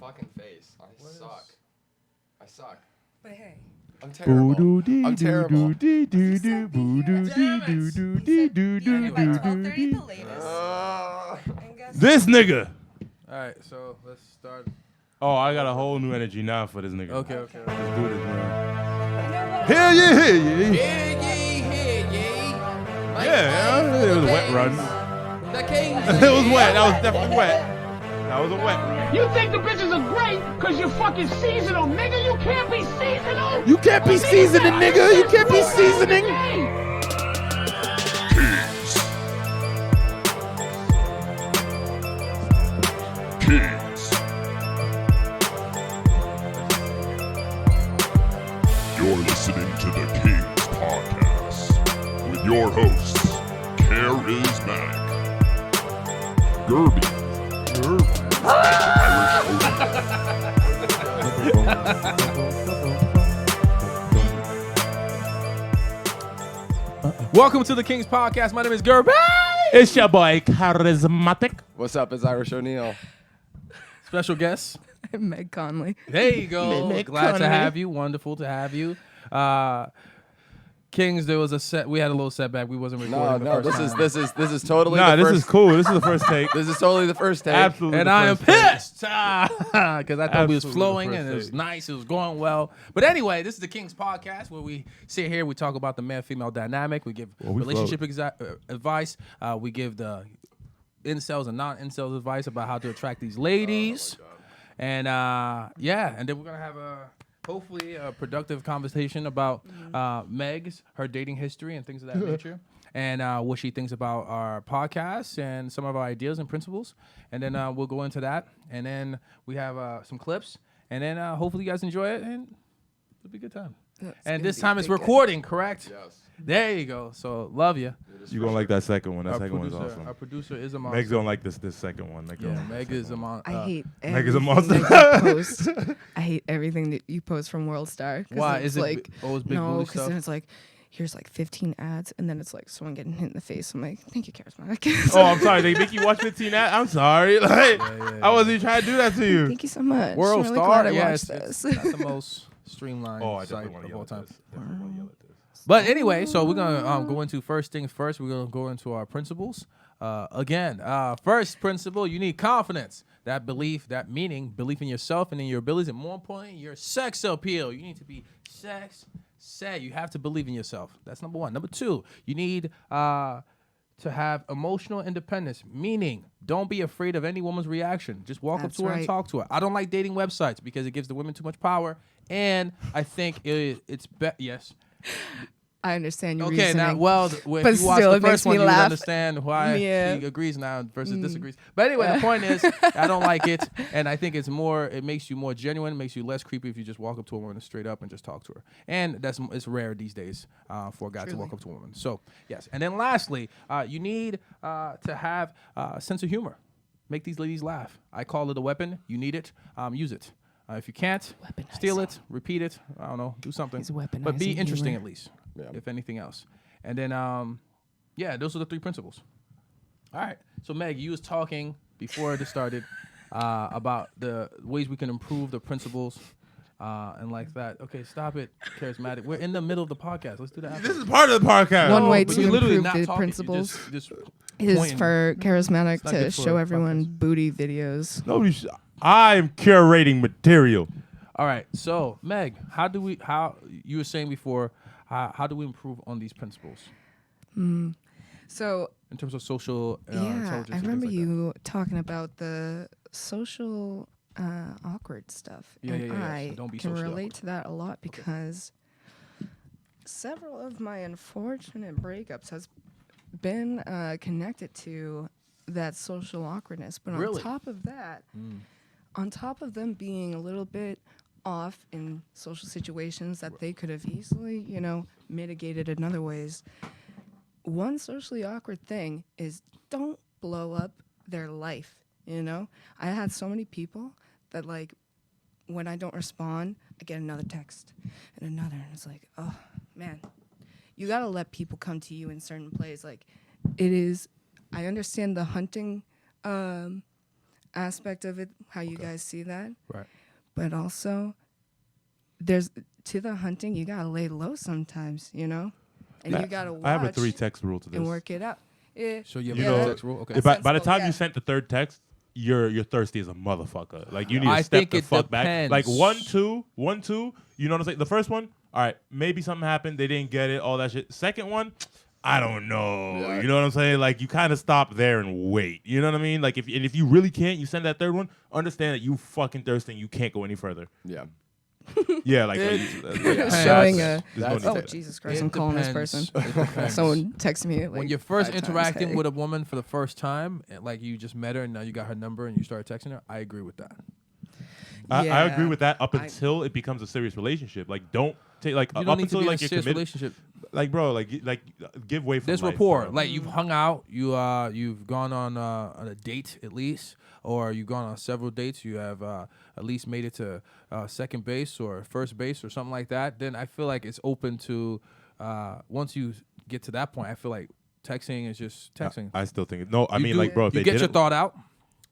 fucking face. I suck. But hey. I'm terrible. I'm terrible. By 12:30 the latest. This nigga. All right, so let's start. Oh, I got a whole new energy now for this nigga. Okay. Let's do this, man. Hell yeah, Hear ye. Yeah, it was a wet run. The Kingz. It was wet. That was definitely wet. That was a wet run. You think the bitches are great because you're fucking seasonal, nigga. You can't be seasonal. You can't be seasoning, nigga. You can't be seasoning. Kingz. You're listening to the Kingz Podcast with your hosts, Karizmatik Guerby Welcome to the Kingz Podcast. My name is Guerby. It's your boy, Karizmatik. What's up? It's Irish O'Neal. Special guest. Meg Connolly. There you go. Meg Glad to Connolly. have you. Wonderful to have you. Kingz, there was a set. We had a little setback. We wasn't recording. No, this is totally. Nah, the this first, is cool. This is the first take. This is totally the first take. Absolutely. And the I am first take. pissed because I thought we was Absolutely flowing the and first it was take. nice. It was going well. But anyway, this is the Kingz Podcast where we sit here. We talk about the man-female dynamic. We give Well, we relationship advice. We give the incels and non-incels advice about how to attract these ladies. And and then we're gonna have hopefully a productive conversation about her dating history and things of that nature, and what she thinks about our podcast and some of our ideas and principles. And then we'll go into that, and then we have some clips, and then hopefully you guys enjoy it, and it'll be a good time. And this time it's recording, correct? Yes. There you go. So love you. You gonna like that second one? That Our second one is producer, awesome. our producer is a monster. Meg's gonna like this second one. Yeah, Meg is a monster. I hate Meg is a everything monster. that you post. I hate everything that you post from World Star. Why? It's Is it like always big no? booty Because stuff? then it's like here's like 15 ads, and then it's like someone getting hit in the face. I'm like, thank you, Karizmatik. Oh, I'm sorry. They make you watch 15 ads? I'm sorry. Like, yeah. I wasn't even trying to do that to you. Thank you so much. World I'm really Star, glad I yeah, watched it's this. not the most streamlined Oh, I site definitely want to of yell all at time. this. Definitely want to yell at this. But anyway, so we're gonna go into first things first. We're gonna go into our principles. First principle: you need confidence. That belief, that meaning, belief in yourself and in your abilities, and more importantly, your sex appeal. You need to be set. You have to believe in yourself. That's number one. Number two, you need to have emotional independence, meaning don't be afraid of any woman's reaction. Just walk up to her and right. talk to her. I don't like dating websites because it gives the women too much power, and I think it's yes. I understand your Okay, reasoning. now, well, if But you watch still, the it makes first me one, you would laugh. understand why Yeah. she agrees now versus disagrees. But anyway, the point is, I don't like it, and I think it makes you more genuine, makes you less creepy if you just walk up to a woman straight up and just talk to her. And it's rare these days for a guy to walk up to a woman. So, yes. And then lastly, you need to have a sense of humor. Make these ladies laugh. I call it a weapon. You need it. Use it. If you can't, steal it, repeat it. I don't know, do something. He's But be weaponizing interesting humor. at least, if anything else. And then, those are the three principles. All right. So, Meg, you was talking before this started about the ways we can improve the principles and like that. Okay, stop it, Karizmatik. We're in the middle of the podcast. Let's do that. This is part of the podcast. One way but to you're literally improve not the talking. principles You're just is pointing. for Karizmatik It's not to good for show a everyone podcast. booty videos. I'm curating material. All right. So, Meg, how you were saying before, how do we improve on these principles So in terms of social yeah, intelligence? I and remember things like that? you talking about the social awkward stuff, and So I don't be can socially relate awkward. to that a lot because several of my unfortunate breakups has been connected to that social awkwardness. But Really? on top of that, on top of them being a little bit off in social situations that they could have easily, mitigated in other ways. One socially awkward thing is don't blow up their life, I had so many people that, like, when I don't respond, I get another text and another, and it's like, oh, man. You got to let people come to you in certain plays. Like, I understand the hunting aspect of it, how you guys see that. Right. But also, there's to the hunting, you gotta lay low sometimes, you know, and you gotta watch. I have a 3-text rule to this. And work it out. Yeah. So you You have know, a text rule? Okay. By the Sensible, time yeah. you sent the 3rd text, you're thirsty as a motherfucker. Like you need to I step think the it fuck back. depends. Like 1, 2. You know what I'm saying? The first one, all right, maybe something happened. They didn't get it. All that shit. Second one, I don't know. Yeah. You know what I'm saying? Like you kind of stop there and wait. You know what I mean? Like if you really can't, you send that 3rd one. Understand that you fucking thirsty. And you can't go any further. Yeah. Yeah, like Showing there's no need oh to- Jesus Christ, It I'm calling this depends. person. It depends. Someone text me like When you're first 5 times, interacting hey. with a woman for the first time, and like you just met her and now you got her number and you start texting her, I agree with that. I agree Yeah. with that up until it becomes a serious relationship. Like don't take like You up don't need to until be in a like you're serious committed. relationship. Like bro, like give way for There's life, rapport. bro. Like you've hung out, you've gone on a date at least, or you've gone on several dates. You have at least made it to second base or first base or something like that. Then I feel like it's open to once you get to that point. I feel like texting is just texting. I still think no. I You mean, do- like, bro, if you they get your didn't- thought out,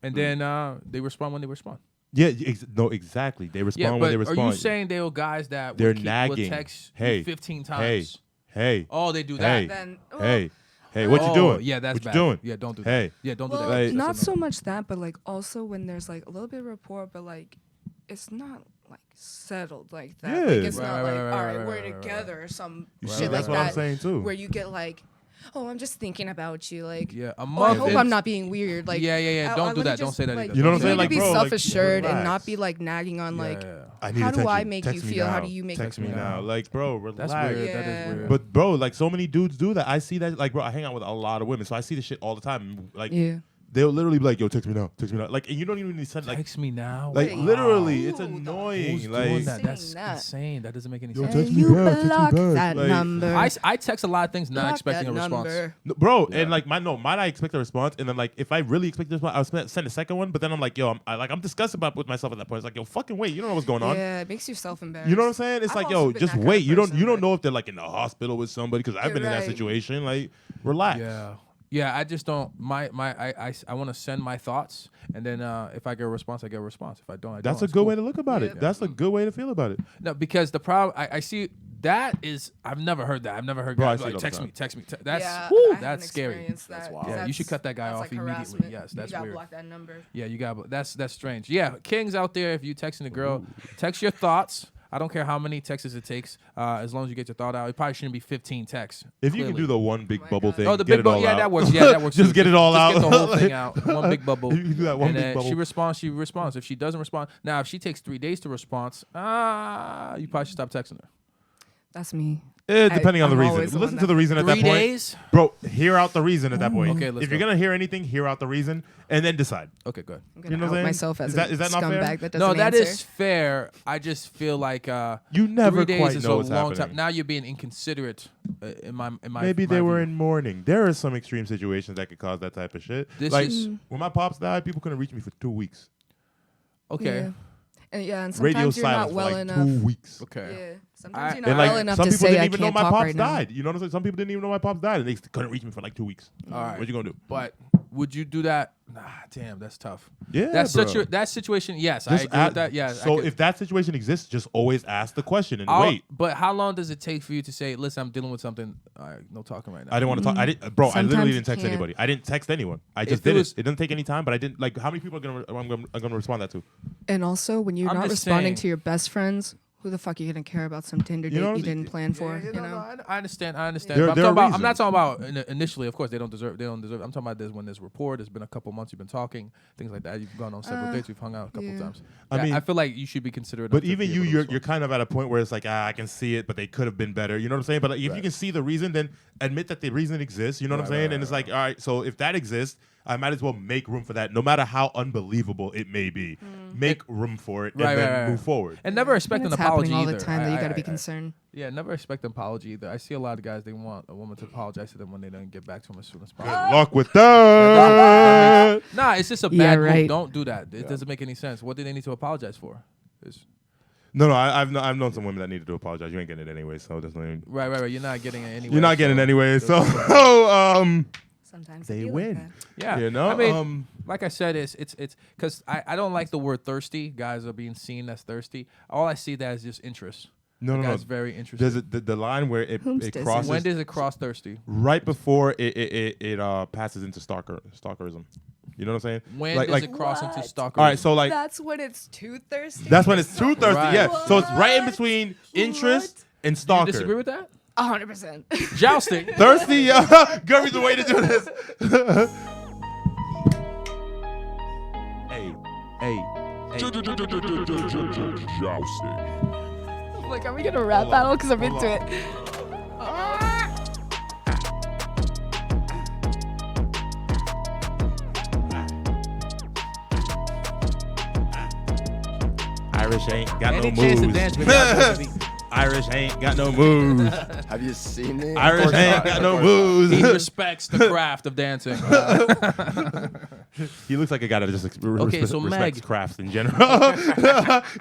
and then they respond when they respond. Yeah, no, exactly. They respond Yeah, when but they are respond. you saying they were guys that They're would would nagging? text Hey, you 15 times? Hey, Oh, they do hey, that. Then, hey, what you doing? Yeah, that's what bad. you doing? Yeah, don't do Hey. that. Yeah, don't do well, that. Like- not That's a so no. much that, but like also when there's like a little bit of rapport, but like it's not like settled like that. Yeah. Like it's Right, not right, like right, all right, right, we're right, right, together or some You shit see, like that's what that. I'm saying too. Where you get like, oh, I'm just thinking about you. Like, Yeah, a oh, I month. hope in- I'm not being weird. Like, Yeah. Don't do let me that. Don't just, say that like, either. You know what I'm Don't saying? You Like, need to be bro, like, self-assured and relax. not be like nagging on like, Yeah. I need how to do text I you. make Text you me feel? How now. do you make text me me feel? now? Like, bro, relax. That's weird. Yeah. That is weird. But bro, like so many dudes do that. I see that. Like, bro, I hang out with a lot of women, so I see this shit all the time. Like, Yeah. they'll literally be like, "Yo, text me now, text me now." Like, and you don't even need to send like, text me now. like Wait. literally, Who it's the- annoying. Who's like, doing that? Saying That's that. insane. That doesn't make any Yo, sense. text me You back, text me block back. that Like- number. I text a lot of things not Block expecting a that response. number. No, bro, Yeah. and like mine, I expect a response, and then like if I really expect a response, I'll send a second one. But then I'm like, yo, I'm disgusted about with myself at that point. It's like, yo, fucking wait, you don't know what's going on. Yeah, it makes you self-embarrassed. You know what I'm saying? It's I've like, also yo, been just that kind wait. of You don't person, but- know if they're like in the hospital with somebody because I've You're been in that right. situation. Like, relax. Yeah. I just don't. I want to send my thoughts, and then if I get a response, I get a response. If I don't, I don't. That's a It's good cool. way to look about it. Yeah. That's a good way to feel about it. No, because the problem I see that is I've never heard that. I've never heard Bro, I guys see it like all the text time. me. That's yeah, woo, I haven't that's scary. experienced that, wild. 'cause Yeah, you should cut that guy that's off like immediately. harassment. Yes, that's you gotta weird. block that number. Yeah, you got that's strange. Yeah, Kings out there, if you texting a girl, text your thoughts. I don't care how many texts it takes, as long as you get your thought out. It probably shouldn't be 15 texts. If you can clearly. do the one big my bubble God. thing, Oh, the get big it bubble. all Yeah, out. that works. Yeah, that works. Just too. get it all Just out. Get the whole thing out. One big bubble. You can do that one and big then bubble. she responds. She responds. If she doesn't respond, now if she takes 3 days to respond, you probably should stop texting her. That's me. Depending on the I'm reason. always the Listen one to the that- reason at that 3 point. days. Bro, hear out the reason at that point. Okay, let's if you're go. gonna hear anything, hear out the reason and then decide. Okay, good. I'm gonna You know what I'm out saying? myself as Is that- a is that not fair? scumbag that doesn't No, that answer. is fair. I just feel like You never 3 days quite is know a what's long happening. time. Now you're being inconsiderate. In my Maybe my they were view. in mourning. There are some extreme situations that could cause that type of shit. This like is- when my pops died, people couldn't reach me for 2 weeks. Okay. Yeah, and Radio sometimes you're not silence well for like enough. 2 weeks. Okay. Yeah, sometimes I- you're not And well like enough some to people say didn't I even know can't my talk pops right now. died. You know what I'm saying? Some people didn't even know my pops died, and they couldn't reach me for like 2 weeks. All right. What you gonna do? But would you do that? Nah, damn, that's tough. Yeah, That's bro. such a that situation. Yes, I Just agree with that. Yeah. So if that situation exists, just always ask the question and I'll- wait. But how long does it take for you to say, "Listen, I'm dealing with something"? All right, no talking right now. I didn't want to talk. I didn't, bro. I Sometimes literally you didn't text can't. anybody. I didn't text anyone. I If just it did was- it. It doesn't take any time, but I didn't like. How many people I'm gonna respond that to? And also, when you're I'm not just responding saying- to your best friends, who the fuck are you gonna care about some Tinder You know date what you I'm- didn't plan for? Yeah, you no, know? I understand. I understand. There- But there are I'm not reasons. talking about initially. Of course, they don't deserve. I'm talking about this when there's rapport. There's been a couple months you've been talking, things like that. You've gone on several dates. We've hung out a couple yeah. times. I Yeah, mean- I feel like you should be considerate. But enough to even be you, able to you're respond. kind of at a point where it's like, I can see it, but they could have been better. You know what I'm saying? But like, if you can see the reason, then admit that the reason exists. You know what I'm Right, saying? right, And it's right, like, all right, so if that exists, I might as well make room for that, no matter how unbelievable it may be. Make room for it and Right, then right, right. move forward. And never expect And an it's apology happening all either. the time that you I- got to I- be I- concerned. Yeah, never expect an apology either. I see a lot of guys, they want a woman to apologize to them when they don't get back to them as soon as Good possible. luck with that. Nah, it's just a bad Yeah, move. right. Don't do that. It doesn't make any sense. What do they need to apologize for? It's, No, I've known some women that needed to apologize. You ain't getting it anyway, so there's no even, right. You're not getting it anyway. you're not getting it so- anyway. So Sometimes they be win. Like that. Yeah, You know, I mean, like I said, it's because I don't like the word thirsty. Guys are being seen as thirsty. All I see that is just interest. No, the no, no. guy's very interested. There's the line where it Whomst is crosses. When does it cross thirsty? Right before it passes into stalkerism. You know what I'm saying? When like, does like, it cross into What? stalker? all right, so like That's when it's too thirsty. that's when it's too thirsty. Right. Yeah. So it's right in What? between interest and Do you stalker. disagree with that? 100%. Jousting. Thirsty, Guerby's the way to do this. hey. Jousting. Like, are we gonna rap battle? Because I'm into it. Irish ain't got Any no chance to moves. dance with that, baby? Irish ain't got no moves. Have you seen me? Irish ain't got no moves. He respects the craft of dancing. He looks like a guy that just so respects Meg. crafts in general.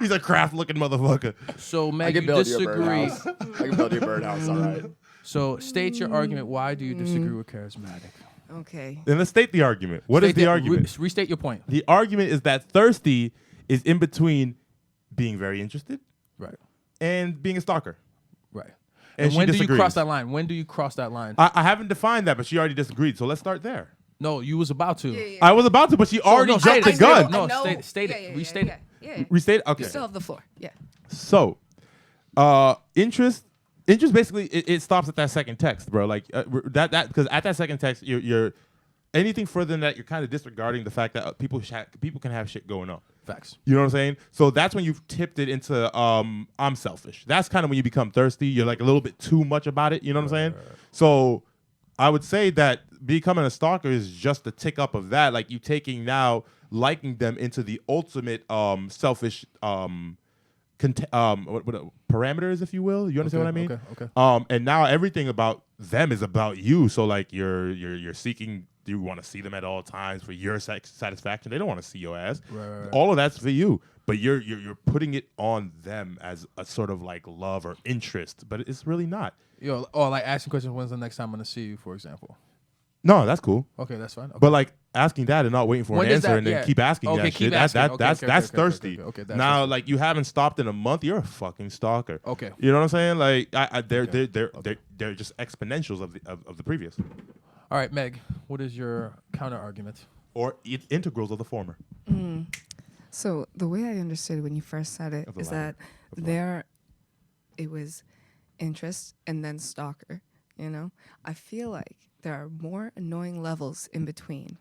He's a craft-looking motherfucker. So, I Meg, can you build you a disagree. birdhouse. I can build you a birdhouse, all right. So, state your argument. Why do you disagree with Karizmatik? Okay. Then let's state the argument. What is State the argument? restate your point. The argument is that thirsty is in between being very interested Right. and being a stalker. Right. And she when do you disagrees. cross that line? When do you cross that line? I haven't defined that, but she already disagreed. So let's start there. No, you was about to. Yeah. I was about to, but she already no, jumped say the it. gun. No, I know. state it. Yeah, Restate it. Yeah. Restate. Okay. You still have the floor. Yeah. So, interest basically it stops at that second text, bro. Like that because at that second text, you're anything further than that, you're kind of disregarding the fact that people can have shit going on. Facts. You know what I'm saying? So that's when you've tipped it into I'm selfish. That's kind of when you become thirsty. You're like a little bit too much about it. You know what I'm saying? So I would say that becoming a stalker is just a tick up of that. Like you taking now liking them into the ultimate selfish parameters, if you will. You understand what I mean? Okay. And now everything about them is about you. So like you're seeking. You want to see them at all times for your satisfaction. They don't want to see your ass. Right. All of that's for you, but you're putting it on them as a sort of like love or interest, but it's really not. Or like asking questions, when's the next time I'm gonna see you, for example. No, that's cool. Okay, that's fine. Okay. But like asking that and not waiting for When an does answer that- and then yeah. keep asking Okay, that keep shit. asking. Okay, That's okay, thirsty. okay, that's now, thirsty. like you haven't stopped in a month, you're a fucking stalker. Okay. You know what I'm saying? Like they're just exponentials of the previous, All right, Meg, what is your counter argument? or integrals of the former. So the way I understood when you first said it Of the is latter. that it was interest and then stalker. You know, I feel like there are more annoying levels in between.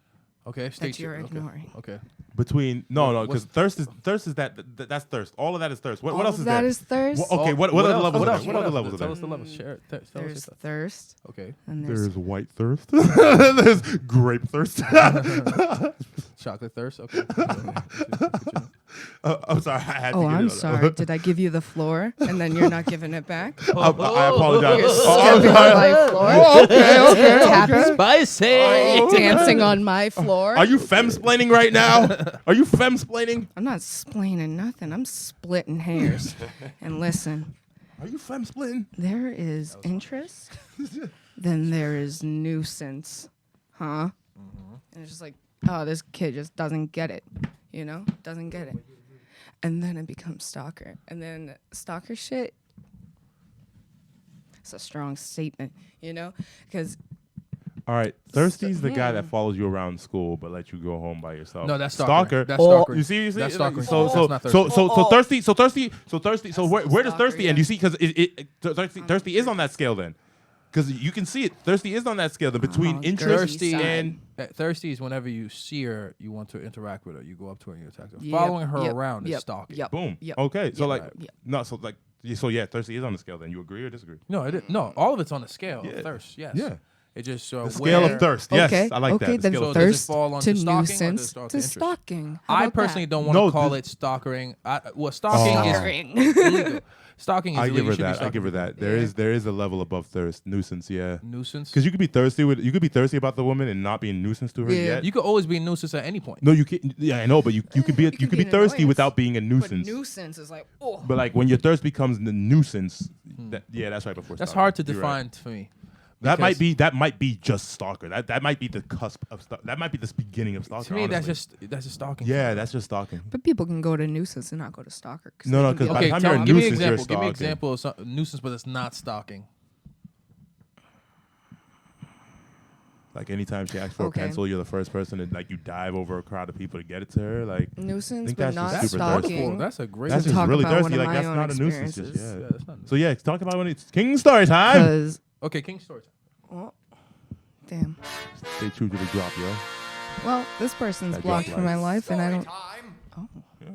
Okay, state you're your- ignoring. Okay. Between no, because what's- thirst is that's thirst. All of that is thirst. What All else of is that there? is thirst. Okay, what What other else? levels? What are else? there? What other levels are Tell there? us the levels. Share it. Tell us your There's stuff. thirst, Okay. and There's there's white thirst. There's grape thirst. Chocolate thirst. Okay. I'm sorry. I had to oh, get I'm it. sorry. Did I give you the floor and then you're not giving it back? I apologize. You're Oh, I'm stepping sorry. on my floor. Oh, okay. Tapping, Spicy. dancing on my floor. Are you femsplaining right now? Are you femsplaining? I'm not splaining nothing. I'm splitting hairs. And listen, Are you femsplitting? there is interest, then there is nuisance, huh? And it's just like, oh, this kid just doesn't get it, you know? Doesn't get it. And then it becomes stalker. And then stalker shit, it's a strong statement, you know? Because All right. Thirsty's the guy that follows you around school but lets you go home by yourself. No, that's stalker. That's Oh. stalker. You see, That's stalker. So That's not thirsty. So thirsty. That's Where does stalker, thirsty end? yeah. You see, because thirsty is on that scale then, because you can see it. Thirsty is on that scale then between Oh, interest thirsty and Thirsty is whenever you see her, you want to interact with her. You go up to her and you attack her. Yep, Following her yep, around is yep, stalking. Yep. boom. Yep. Okay, so Yep. like Yep. no, so like yeah, thirsty is on the scale then. You agree or disagree? No, all of it's on the scale Yeah. of thirst. Yes. Yeah. It just The scale where- of thirst. Yes, Okay. I like okay, that. The then scale of does it thirst fall onto to stalking or does it nuisance start to to interest? stalking. How I about personally that? don't want to No, call this- it stalkering. Stalking is Stalkering. illegal. Stalking is I illegal. give her You should be that. I stalking give her people. that. There is a level above thirst. Nuisance, yeah. Nuisance. Because you could be thirsty about the woman and not be a nuisance to her Yeah. yet. You could always be a nuisance at any point. No, you can. Yeah, I know, but you could be It you could could be be an thirsty annoyance. without being a But nuisance. nuisance is like, oh. But like when your thirst becomes the nuisance, that's right before. That's stalking. hard to You're right. define for me. That might be just stalker. That might be the cusp of that might be the beginning of stalker. To me, honestly. that's just stalking. Yeah, that's just stalking. But people can go to nuisance and not go to stalker. No, they can because be by like, the time you're a give me an nuisance, you're example. Give me an stalking. example of some nuisance, but it's not stalking. Like anytime she asks for Okay. a pencil, you're the first person to like you dive over a crowd of people to get it to her. Like nuisance, think but that's not just super stalking. thirsty. That's a great. that's to just talk really about one thirsty. of Like my that's own not a nuisance. experiences. Yeah, that's not. So yeah, talk about when it's King's story time. Because, Okay, King's story. well, damn. Stay true to the drop, yo. Well, this person's That blocked drop from my life. life, and I don't. Oh, Yeah,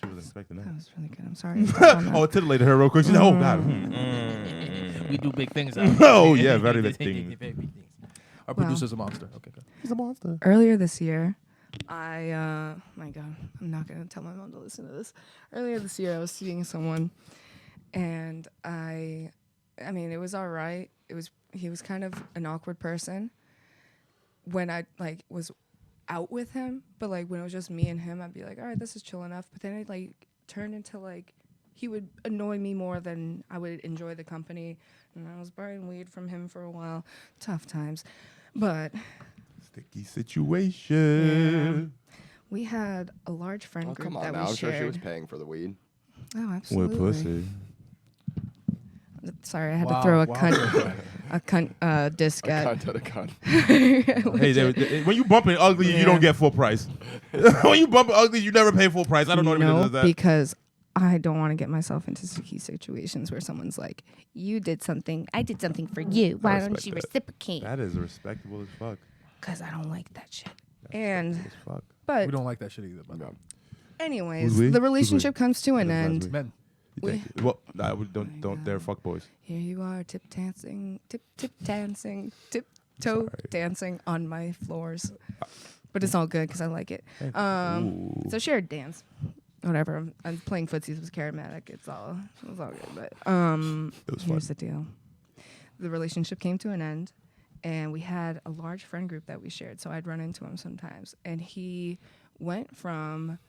she was expecting that that. was really good. I'm sorry. to step on that. Oh, it titillated her real quick. She's like, oh god. We do big things. Out Oh yeah, very big thing. Our Wow. producer's a monster. Okay, good. He's a monster. Earlier this year, my God, I'm not gonna tell my mom to listen to this. Earlier this year, I was seeing someone, and I mean, it was all right. He was kind of an awkward person when I like was out with him, but like when it was just me and him, I'd be like, all right, this is chill enough. But then it like turned into like he would annoy me more than I would enjoy the company, and I was buying weed from him for a while. Tough times, but. Sticky situation. We had a large friend Oh, group come on that now. we I'm sure shared. she was paying for the weed. Oh, absolutely. What pussy? Sorry, I had Wow, to throw a wow. cunt disc at. Cunt to the cunt. Hey, when you bump it ugly, you Yeah. don't get full price. When you bump it ugly, you never pay full price. I don't know anybody that No, does that. because I don't want to get myself into sticky situations where someone's like, "You did something, I did something for you. Why don't respect you that. reciprocate?" That is respectable as fuck. Because I don't like that shit. And As fuck. but We don't like that shit either. But No. anyways, Who's we? the Who's relationship comes to an That's end. we. men. Thank you. Well, nah, we don't dare fuck boys. Here you are, tiptoe dancing on my floors. But it's all good because I like it. It's a shared dance. Whatever. I'm playing footsies with Karizmatik. It's all good. But here's the deal. The relationship came to an end, and we had a large friend group that we shared. So I'd run into him sometimes, and he went from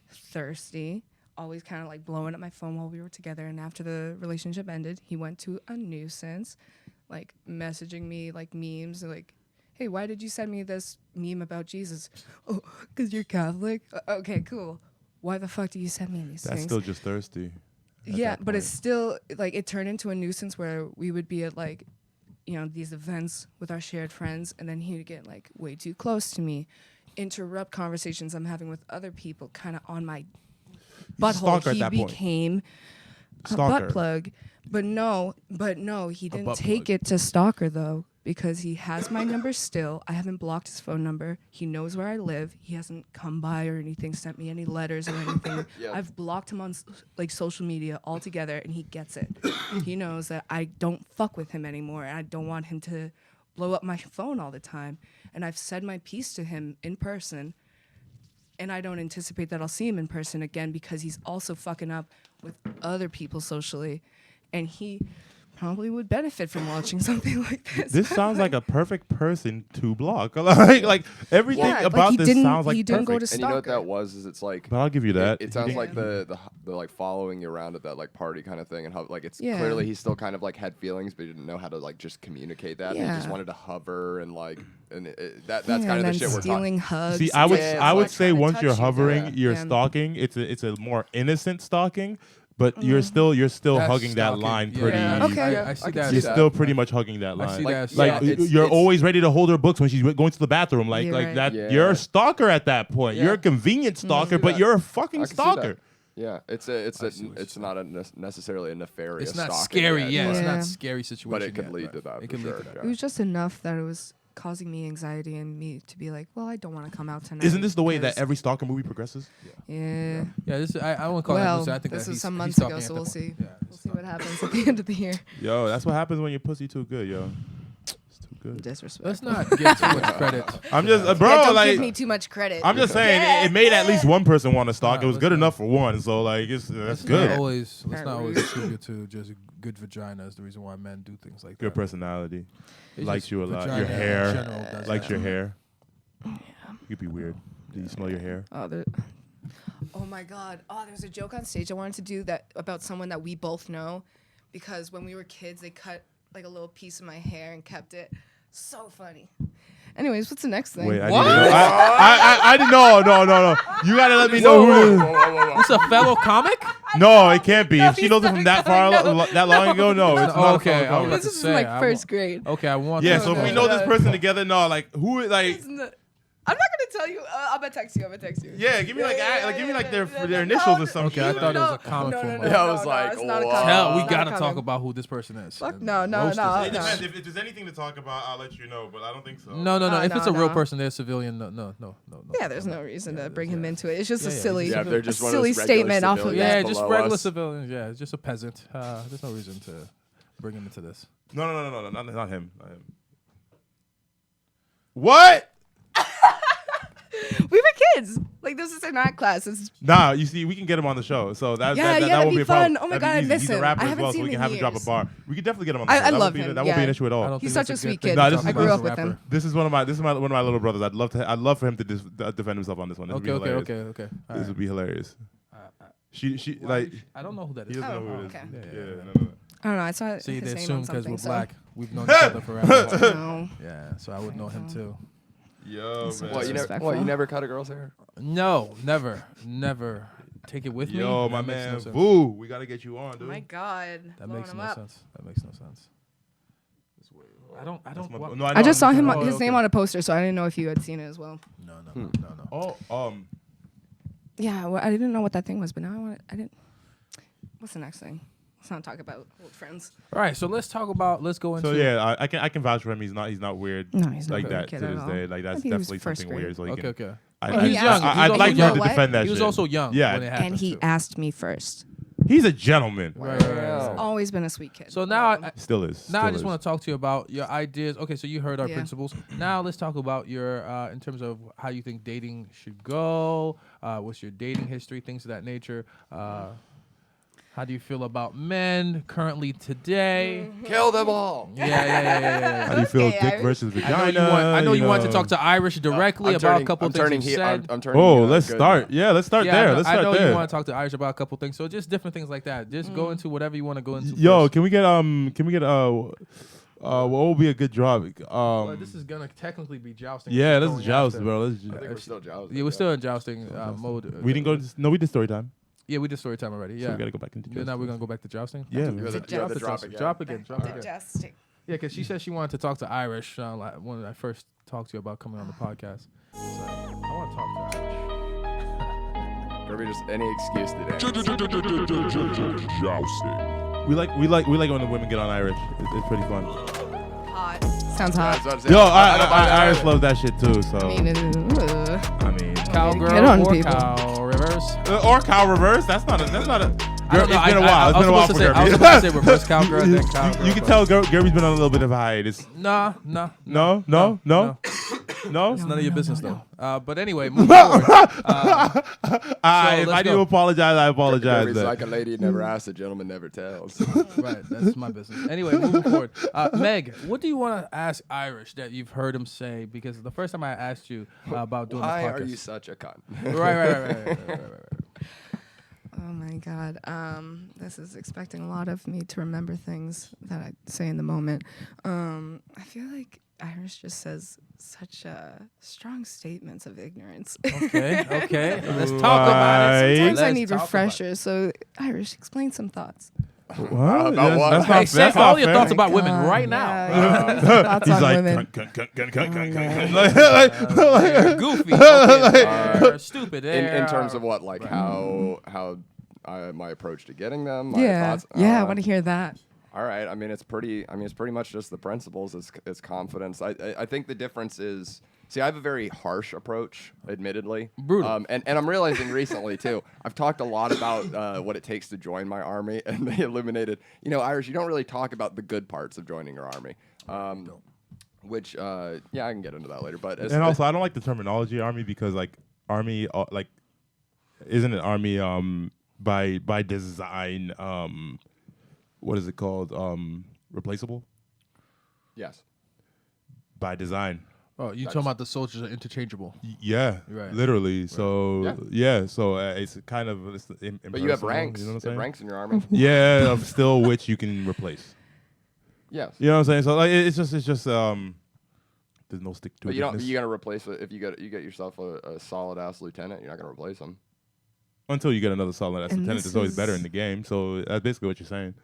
thirsty, always kind of like blowing up my phone while we were together, and after the relationship ended, he went to a nuisance, like messaging me like memes, like, "Hey, why did you send me this meme about Jesus?" "Oh, because you're Catholic." Okay, cool. Why the fuck do you send me these That's things? still just thirsty. at Yeah, that but it's point. still like it turned into a nuisance where we would be at like, these events with our shared friends, and then he would get like way too close to me, interrupt conversations I'm having with other people, kind of on my butthole. stalker at He that point. became a Stalker. butt plug, but no, he didn't butt take plug. it to stalker though, because he has my number still. I haven't blocked his phone number. He knows where I live. He hasn't come by or anything, sent me any letters or anything. Yep. I've blocked him on like social media altogether, and he gets it. He knows that I don't fuck with him anymore, and I don't want him to blow up my phone all the time. And I've said my piece to him in person, and I don't anticipate that I'll see him in person again because he's also fucking up with other people socially, and he probably would benefit from watching something like this. This sounds like a perfect person to block. like everything Yeah, like about he this didn't- sounds like he didn't go perfect. to And you know what Stalker. that was? Is it's like But I'll give you that. It sounds Yeah. like the like following you around at that like party kind of thing, and how like it's Yeah. clearly he still kind of like had feelings, but he didn't know how to like just communicate that. And he just Yeah. wanted to hover and like that's Yeah, kind of and the then shit we're talking. stealing hugs. See, I would Yeah, I would like say trying to once touch you're you. hovering, Yeah. you're Yeah. stalking. It's a more innocent stalking, but you're still That's hugging that stalking. line Yeah, pretty. Yeah. Okay. I see I can that. see You're that. still pretty much hugging that I line. see Like, that. Like yeah, it's- you're it's- always ready to hold her books when she's going to the bathroom. Like You're right. that. Yeah. You're a stalker at that point. Yeah. You're a convenient stalker, see but that. you're a I fucking can see stalker. that. Yeah, it's I see what it's you're not necessarily a nefarious. It's not stalking scary. yet, Yeah, it's Yeah. not a scary situation. but it could yet, lead right. to that. It for can sure. lead to that. It was just enough that it was causing me anxiety and me to be like, well, I don't want to come out tonight. Isn't this the way that because- every stalker movie progresses? Yeah. Yeah, this I won't call Well, it. I think this that was he's, some he's months ago, stalking so at we'll that see. point. Yeah, We'll see what happens at the end of the year. Yo, that's what happens when your pussy too good, yo. It's too good. Disrespect. Let's not give too much credit. I'm just, bro. Yeah, don't like, give me too much credit. I'm just saying, Yeah. it made at least one person want to stalk. Nah, it was let's good not- enough for one, so like, that's Let's good. not always Rude. attribute to just a good vagina as the reason why men do things like Good that. personality. It's Likes just you a lot. vagina Your in hair. general does Likes that. your hair. You could be weird. Do you smell your hair? Oh my God. Oh, there's a joke on stage I wanted to do that about someone that we both know, because when we were kids, they cut like a little piece of my hair and kept it. So funny. Anyways, what's the next thing? Wait, What? I didn't know. No. You gotta let me know who it is. This a fellow comic? No, it can't be. If she he knows it from that started far, coming. that long ago, no, it's not. Okay, A I fellow was comic. about to This is say, like I first want- grade. Okay, I want. Yeah, to so if know. we know this person together, no, like who, like, I'm not gonna tell you. I'm gonna text you. yeah, give me like, give me like their yeah, initials no, or something. Okay, I thought it was a comic no, from. no, Yeah, I was like, it's not a wow. comic. Hell, we It's not gotta a talk comic. about who this person is. Fuck And no. It roast this depends. person. If there's anything to talk about, I'll let you know, but I don't think so. No. Oh, If it's a real no. person, they're a civilian. No. Yeah, there's no reason to bring him into it. It's just a Yeah, silly, yeah, they're a just one of those silly regular statement off of civilians. Yeah, that. just below regular us. civilians. Yeah, it's just a peasant. There's no reason to bring him into this. No, not him. Not him. What? We were kids. Like this is in art class. Nah, you see, we can get him on the show, so that Yeah, that that'd won't be be a problem. fun. Oh my That'd God, be I easy. miss He's a him. rapper I as haven't well, so seen we him can in have him drop a years. bar. We could definitely get him on the I show. love him. That won't be an issue at all. I don't He's think such a that's good sweet thing kid. to No, talk this I is- grew about up as a with him. rapper. This is one of my little brothers. I'd love for him to defend himself on this one. This would be Okay. hilarious. All This right. would be hilarious. She Why like I don't know who that he is. doesn't know who it is. okay. Yeah. I don't know. I saw See, his they name assume on because something. we're So. black, we've known each other forever. No. Yeah, so I would know him too. Yo, So man. What, you Disrespectful. never cut a girl's hair? No, never. Take it with me. Yo, That my makes no man, sense. Boo. We gotta get you on, Oh dude. my God. That Blowing makes him no up. sense. That makes no sense. I don't. No, I just saw him Oh, his okay. name on a poster, so I didn't know if you had seen it as well. No. Oh, Yeah, well, I didn't know what that thing was, but now I didn't. What's the next thing? Let's not talk about old friends. All right, so let's go into. so yeah, I can vouch for him. He's not weird. No, he's not like a weird that kid to at this all. day. Like I that's think he was definitely first something grade. weird. So he Okay. can, And he's young. I'd He's like also for him to young. defend that He was shit. also young Yeah. when it happened. And he too. asked me first. He's a gentleman. Right. Always been a sweet kid. So now, Still is. now I still just is. want to talk to you about your ideas. Okay, so you heard our Yeah. principles. Now let's talk about your, in terms of how you think dating should go. What's your dating history, things of that nature. How do you feel about men currently today? Kill them all. Yeah. How do you feel, Okay, dick Irish. versus vagina? I know you want to talk to Irish directly about a couple I'm things turning you he- said. I'm turning Oh, you let's good start. now. Yeah, let's start there. Let's I start know there. you want to talk to Irish about a couple things, so just different things like that. Just go into whatever you want to go into. Yo, first. can we get what will be a good drop? Well, this is gonna technically be jousting. Yeah, Going let's joust, after. bro. I think we're still jousting. Yeah, we're still in jousting mode. We didn't go. No, we did story time. Yeah, we did story time already. So Yeah. we gotta go back into. Then now we're gonna go back to jousting. Yeah. You have the drop again. Drop again. Just Yeah, because she said she wanted to talk to Irish like when I first talked to you about coming on the podcast. So I want to talk to Irish. Kirby, just any excuse today. Jousting. We like when the women get on Irish. It's pretty fun. hot. Sounds hot. That's what I'm saying. Yo, I don't mind that Irish either. love that shit too. So I mean, I mean, Cowgirl Get on, or people. cow reverse. or cow reverse. That's not a. I don't know. It's been a while. It's been a while for I was Gerby. supposed to say reverse cowgirl, then cowgirl. You can tell Gerby's been on a little bit of a hiatus. Nah. No. It's none of your business though. But anyway, moving forward. If I let's do go. apologize, I apologize. Kirby's then. like a lady never asks, a gentleman never tells. Right, that's my business. Anyway, moving forward. Meg, what do you want to ask Irish that you've heard him say? Because the first time I asked you about doing Why the podcast. are you such a cunt? Right. oh my God. This is expecting a lot of me to remember things that I say in the moment. I feel like Irish just says such strong statements of ignorance. Okay. Let's talk about it. Sometimes I Let's need talk about it. refreshers. So Irish, explain some thoughts. What? About what? That's Hey, not, say that's all not your fair. thoughts about women God, right now. yeah, thoughts He's on like, women. Goofy. Okay, stupid. in terms of what, like Right. how my approach to getting them. My Yeah, thoughts? I want to hear that. All right. I mean, it's pretty much just the principles. It's confidence. I think the difference is. See, I have a very harsh approach, admittedly. Brutal. And I'm realizing recently, too, I've talked a lot about what it takes to join my army, and they illuminated, Irish, you don't really talk about the good parts of joining your army. Which, I can get into that later. But And also, I don't like the terminology army because, like, army, isn't it army by design, what is it called? Replaceable? Yes. By design. Oh, you talking about the soldiers are interchangeable? Yeah, Right. literally. So so it's kind of But you have impersonal, ranks. You know what I'm You saying? have ranks in your army. Yeah, of still which you can replace. Yes. You know what I'm saying? So like, it's just there's no stick to But it. you're gonna replace it if you get yourself a solid ass lieutenant. You're not gonna replace him. Until you get another solid ass And lieutenant this that's always better is- in the game. So that's basically what you're saying.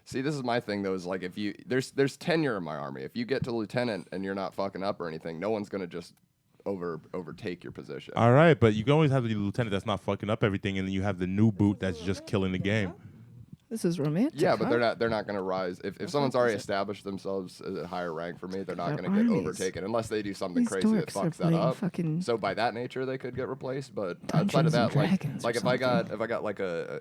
See, this is my thing though. Is like if you there's tenure in my army. If you get to lieutenant and you're not fucking up or anything, no one's gonna just overtake your position. All right, but you can always have the lieutenant that's not fucking up everything, and then you have the new boot that's just killing the game. This is romantic. Yeah, but huh? they're not going to rise. If someone's already established themselves at a higher rank for me, they're not Their going to get armies. overtaken unless they do something These crazy that dorks are fucks that playing up. fucking So by that nature, they could get replaced. But Dungeons outside of and that, like Dragons or if I got something.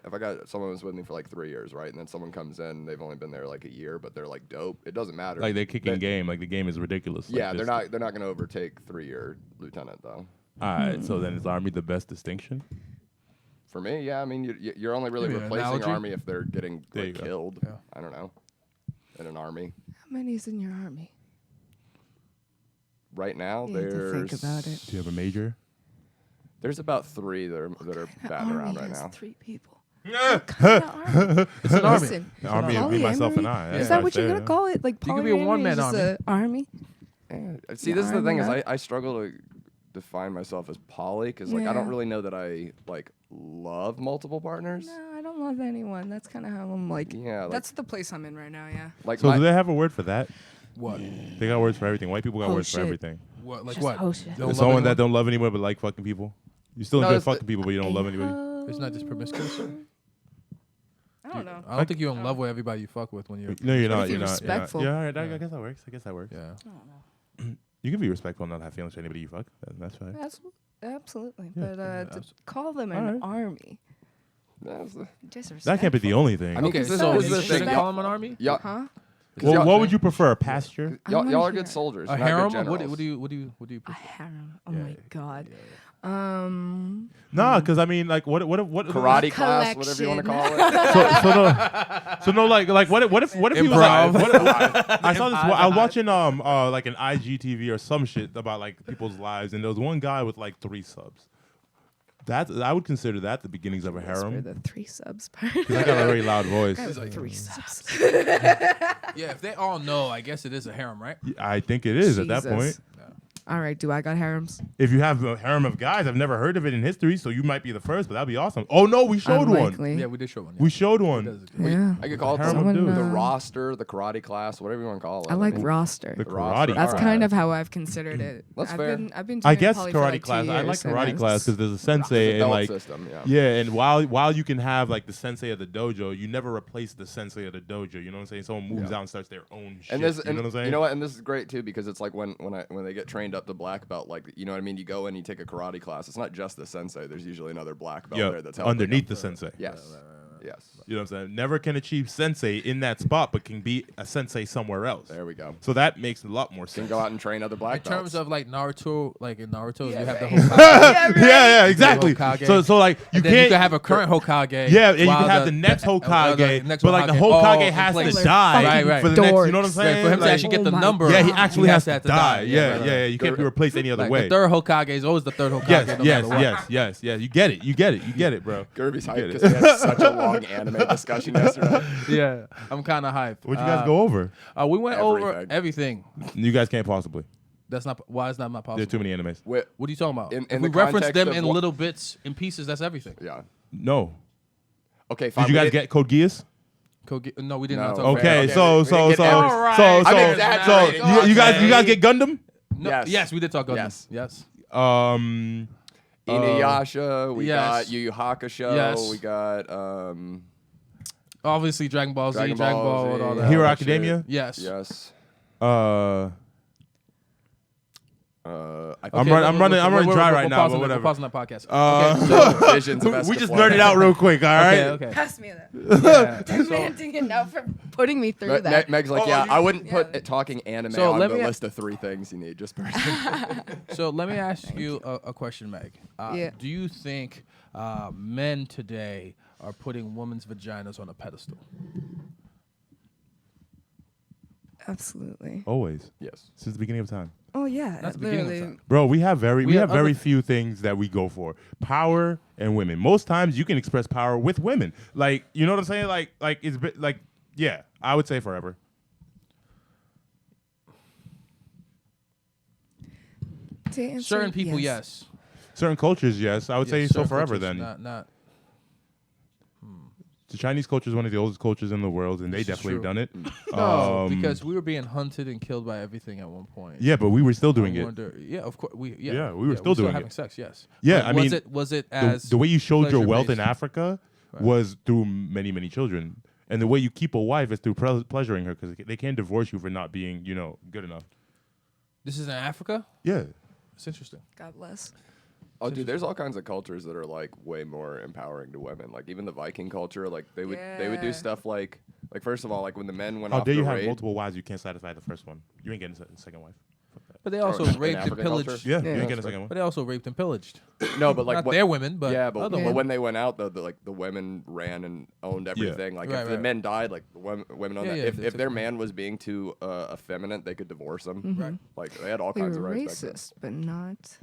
if I got someone who's with me for like 3 years, right, and then someone comes in, they've only been there like a year, but they're like dope. It doesn't matter. Like they're kicking game. Like the game is ridiculous. Like Yeah, this. they're not going to overtake 3-year lieutenant though. All right, so then is army the best distinction? For me, yeah, I mean you're only really Give me an replacing your analogy. army if they're getting There like, you go. killed. Yeah. I don't know. In an army How many's in your army? right now, You have to there's think about it. Do you have a major? There's about 3 that are batting around right has now. 3 people. What kind of army? It's an army. Listen, The army of me, myself, and polyamory? I. Is That's that right what you're there. gonna call it? Like You could be a polyamory one-man is just army. a army. Yeah. See, Yeah, this is the I thing is know I struggle to define myself as poly because like I don't Yeah. really know that I like love multiple partners. No, I don't love anyone. That's kind of how I'm like. Yeah, like- that's the place I'm in right now. Yeah. Like So my, do they have a word for that? What? They got words for everything. White people got Oh, words for shit. everything. What? Like Just what? oh shit. Don't There's love someone that anyone? don't love anyone but like fucking people. You still No, enjoy it's fucking people, but you don't love anybody. It's not just promiscuous. I don't know. I don't think you're in love with everybody you fuck with when you're. No, you're not. if You're you're not. You're not. respectful. Yeah, all right. I guess that works. I guess that works. Yeah. You can be respectful and not have feelings for anybody you fuck. That's fine. Absolutely. Yeah. But to absolutely. call them All an right. army, that's the- disrespectful. That can't be the only thing. I mean, Okay, 'cause this- so this you is the shouldn't thing. call them an army? Y'all, Huh? 'cause Well, y'all- what would you prefer? A pasture? I Y'all, wanna y'all are hear good it. soldiers. A You're not good harem? What generals. do you A prefer? harem. Oh Yeah, my yeah, god. Nah, because I mean, like, what? Karate class, whatever you want to call it. So no, like what if he was Improv. I saw this. I was watching like an IGTV or some shit about like people's lives, and there was one guy with like 3 subs. I would consider that the beginnings of a That's where harem. the 3 subs part. 'Cause I got a very loud voice. I have 3 subs. Yeah, if they all know, I guess it is a harem, right? I think it is at that point. Jesus. All right, do I got harems? If you have a harem of guys, I've never heard of it in history, so you might be the first, but that'd be awesome. Oh no, we showed one. Unlikely. Yeah, we did show one. We showed one. Yeah. I could call it Harem of the dudes. roster, the karate class, whatever you want to call it. I like mean, roster. The roster. karate. That's class. kind of how I've considered it. That's I've fair. Been doing I guess poly for karate like 2 class. I like years, and karate it's- class because there's a It's sensei a and belt like system, yeah. yeah, and while you can have like the sensei of the dojo, you never replace the sensei of the dojo. You know what I'm saying? Someone moves Yeah. out and starts their own shit. And this, you know what I'm saying? You know what? And this is great too because it's like when they get trained up to black belt, like you know what I mean. You go in, you take a karate class. It's not just the sensei. There's usually another black belt Yeah, there that's helping underneath them. the sensei. Yes. Yes. You know what I'm saying? Never can achieve sensei in that spot, but can be a sensei somewhere else. There we go. So that makes a lot more You can sense. go out and train other black In terms belts. of like Naruto, like in Naruto, you have the right. Hokage. yeah, exactly. Hokage. So like you And then can't you can have a current Hokage. Yeah, and you while can have the next Hokage, next but like the Hokage Hokage all in has place. to die Right, right. for the next. You know what I'm Dorks. saying? For him to Like, actually get Oh the my number, yeah, he God. actually has to to die. Yeah, right, right. yeah. You can't be replaced any other Like way. the third Hokage is always the third Hokage. Yes, no yes, matter what. yes. You get it. You get it, bro. Kirby's You hyped get it. because we had such a long anime discussion yesterday. Yeah, I'm kind of hyped. What'd you guys go over? We went over Everything. everything. You guys can't possibly. That's not why it's not There are possible. too many animes. Wait, What are you talking about? In If the we reference context them of in what- little bits, in pieces. That's everything. yeah. No. Okay, fine. Did you we guys did- get Code Geass? No, we did No. not talk Okay, Okay, so we didn't get every- Alright. I'm so exaggerating. you guys Okay. get Gundam? No, Yes. yes, we did talk Gundam. Yes. Yes. Inuyasha, we yes. got Yu Yu Hakusho, Yes. we got Obviously, Dragon Ball Z, Dragon Dragon Ball Ball, and all Z. that. Hero that Academia? shit. Yes. Yes. I I'm running dry right now, but We're whatever. pausing that podcast. so Visions of We just Escaflowne. nerded out real quick, all right? Okay. Pass me that. Yeah. I'm So, ranting it now for putting me through Meg- that. Meg's like, Oh, yeah, you- I wouldn't Yeah. put it talking anime So on let the me- list of 3 things you need. Just personally. so let me ask you a question, Meg. Yeah. Do you think men today are putting women's vaginas on a pedestal? Absolutely. Always. Yes. Since the beginning of time. Oh yeah, That's the beginning of literally. time. Bro, we have very We have very other- few things that we go for. Power and women. Most times you can express power with women. Like, you know what I'm saying? Like it's like yeah, I would say forever. To answer, Certain people, yes. yes. Certain cultures, yes. I would say so certain forever. cultures, Then Not. the Chinese culture is one of the oldest cultures in the world, and they This is definitely have true. done it. No, because we were being hunted and killed by everything at one point. Yeah, but we were still doing I it. wonder, yeah, of course. We were still doing having it. sex. Yes. Yeah, But I mean, was it as The way you showed your wealth in pleasure-based? Africa Right. was through many, many children. And the way you keep a wife is through pleasuring her, because they can't divorce you for not being, good enough. This is in Africa. Yeah. It's interesting. God bless. Oh, dude, there's all kinds of cultures that are like way more empowering to women. Like even the Viking culture, like they would do Yeah. stuff like first of all, like when the men went How off dare the you have raid. multiple wives? You can't satisfy the first one. You ain't getting a second wife. Fuck that. But they also in raped and African pillaged. culture? Yeah, Yeah. you ain't getting a second one. But they also raped and pillaged. No, but like Not what, their women, but yeah, but other but women. when they went out, though, the women ran and owned everything. Like Right, if the right. men died, like the women owned Yeah, that. yeah, If they took their them. man was being too effeminate, they could divorce him. Mm-hmm. Right. Like they had all We kinds were of rights. back then. racist, but not,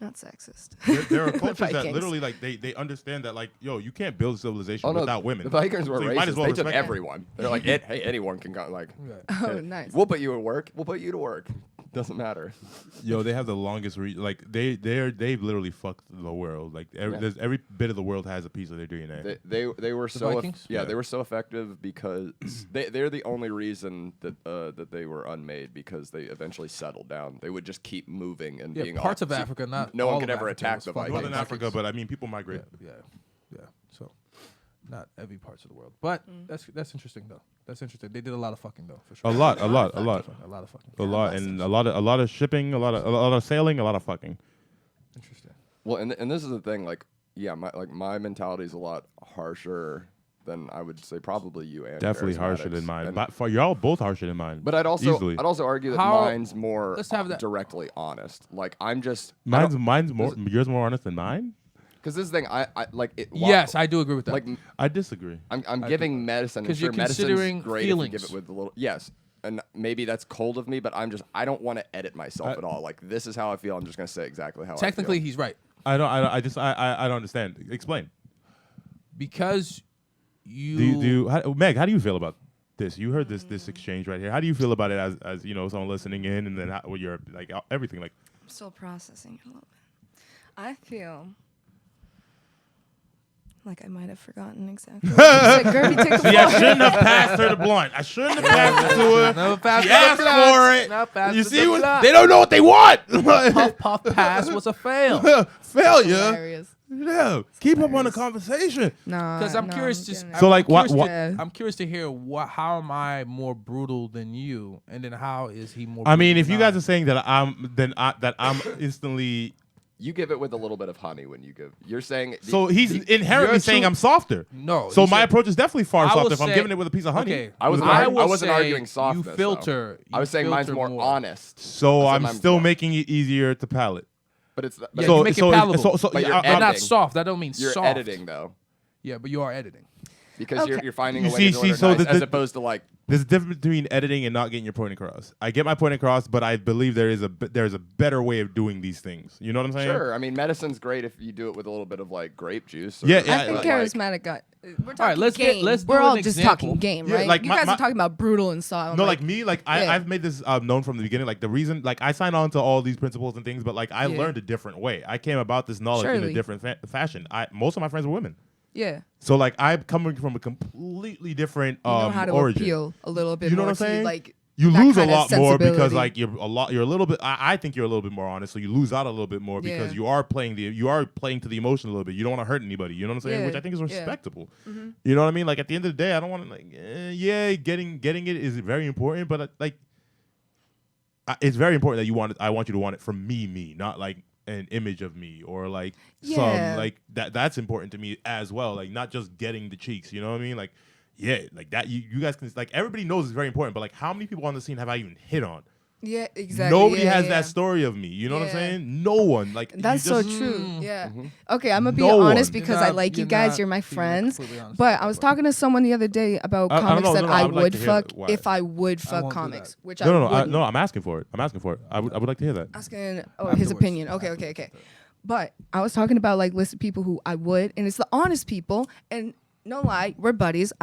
not sexist. There are cultures that Vikings. literally like they understand that like you can't build a civilization Oh no, without women. the Vikings were So you racist. might as well They took respect them. everyone. They're like, hey, anyone can go. Like, Oh, yeah, nice. We'll put you to work. We'll put you to work. Doesn't matter. They have the longest like they've literally fucked the world. Like every bit of the world has a piece of their DNA. They were so Vikings? yeah, Yeah. they were so effective because they're the only reason that that they were unmade, because they eventually settled down. They would just keep moving and Yeah, being parts of see, Africa, not no one all could of ever Africa attack was the fucked. Vikings. Northern Africa, but I mean people migrate. Yeah. So, not every parts of the world, but that's interesting though. That's interesting. They did a lot of fucking though, for sure. A lot. A lot of fucking. A lot, and a lot of shipping, a lot of sailing, a lot of fucking. Interesting. Well, and this is the thing. Like, yeah, my mentality is a lot harsher than I would say probably you and Definitely harsher Karizmatics. than mine. And- But for y'all, both harsher than mine. But I'd easily. also argue that How- mine's more let's have that- directly honest. Like I'm just mine's more. Yours more honest than mine. because this thing I like it. Yes, I do agree with that. like I disagree. I'm giving medicine. And 'Cause you're sure, medicine's considering great if you give feelings. it with a little yes. And maybe that's cold of me, but I don't want to edit myself at all. Like this is how I feel. I'm just gonna say exactly how Technically, I feel. he's right I don't understand. Explain. because you. Meg, how do you feel about this? You heard this exchange right here. How do you feel about it as someone listening in, and then what you're like everything like. I'm still processing it a little bit. I feel like I might have forgotten exactly. Like, Guerby, take the floor. I shouldn't have passed her the blunt. I shouldn't have passed it to her. No pass She to the asked blunt. for it. No pass You to see, the what, blunt. they don't know what they want. Puff puff pass was a fail. Failure. Hilarious. Yeah, keep up on the conversation. Nah, Because I'm no, curious. getting it. So, like, what? I'm curious to hear how am I more brutal than you, and then how is he more? I mean, brutal if you than guys are saying that I'm instantly. You give it with a little bit of honey when you give. You're saying So he's inherently you're saying too- I'm softer. No, So you my said- approach is definitely far I will softer if I'm say- giving it with a piece of honey. Okay, I wasn't I argu- I will wasn't say arguing softness. You though. filter. I was saying mine's filter more honest. So I said I'm mine's still more- making it easier to palate. But it's Yeah, but So- you make so it it- palatable. so But you're I- but not editing. soft. That don't mean you're soft. editing though, Yeah, but you are editing. because Okay. you're finding You a way see- to do see, it so nice, the- as the- opposed to like. There's a difference between editing and not getting your point across. I get my point across, but I believe there's a better way of doing these things. You know what I'm saying? Sure, I mean medicine's great if you do it with a little bit of like grape juice. or Yeah, something, yeah, I think but, Karizmatik got. We're talking right, let's game. let's do We're an all just example. talking game, Yeah, right? like you my- guys my- are talking about brutal and soft. I'm No, like me, like yeah. I've made this known from the beginning. Like the reason, like I signed on to all these principles and things, but like I Yeah. learned a different way. I came about this knowledge in a Surely. different fashion. Most of my friends were women, yeah. so like I'm coming from a completely different You know how to origin. appeal a little bit You know more what I'm to saying? like. You that lose a kind of lot more because sensibility. like you're a little bit. I think you're a little bit more honest, so you lose out a little bit more because Yeah. you are playing to the emotion a little bit. You don't want to hurt anybody. You know what I'm saying? Yeah, Which I think is yeah. respectable. You know what I mean? Like at the end of the day, I don't want to like. Getting it is very important, but it's very important that I want you to want it from me, not like an image of me or like Yeah. some like that. That's important to me as well. Like not just getting the cheeks. You know what I mean? Like. Yeah, like that. You guys can like everybody knows it's very important, but like how many people on the scene have I even hit on? Yeah, exactly. Nobody yeah, has yeah. that story of me. You know what I'm Yeah. saying? No one. Like That's you so just- true. Yeah. Okay, I'm gonna be No honest one. because You're I not- like you you're guys. not You're my being friends. completely honest But about I was it. talking to someone the other day about I don't comics know, that no, I I would like would to hear fuck that. Why? if I would fuck won't do comics, that. which I No, wouldn't. I'm asking for it. I would like to hear that. Asking his Afterwards. opinion. Okay. But I was talking about like list of people who I would, and it's the honest people. And no lie, we're buddies.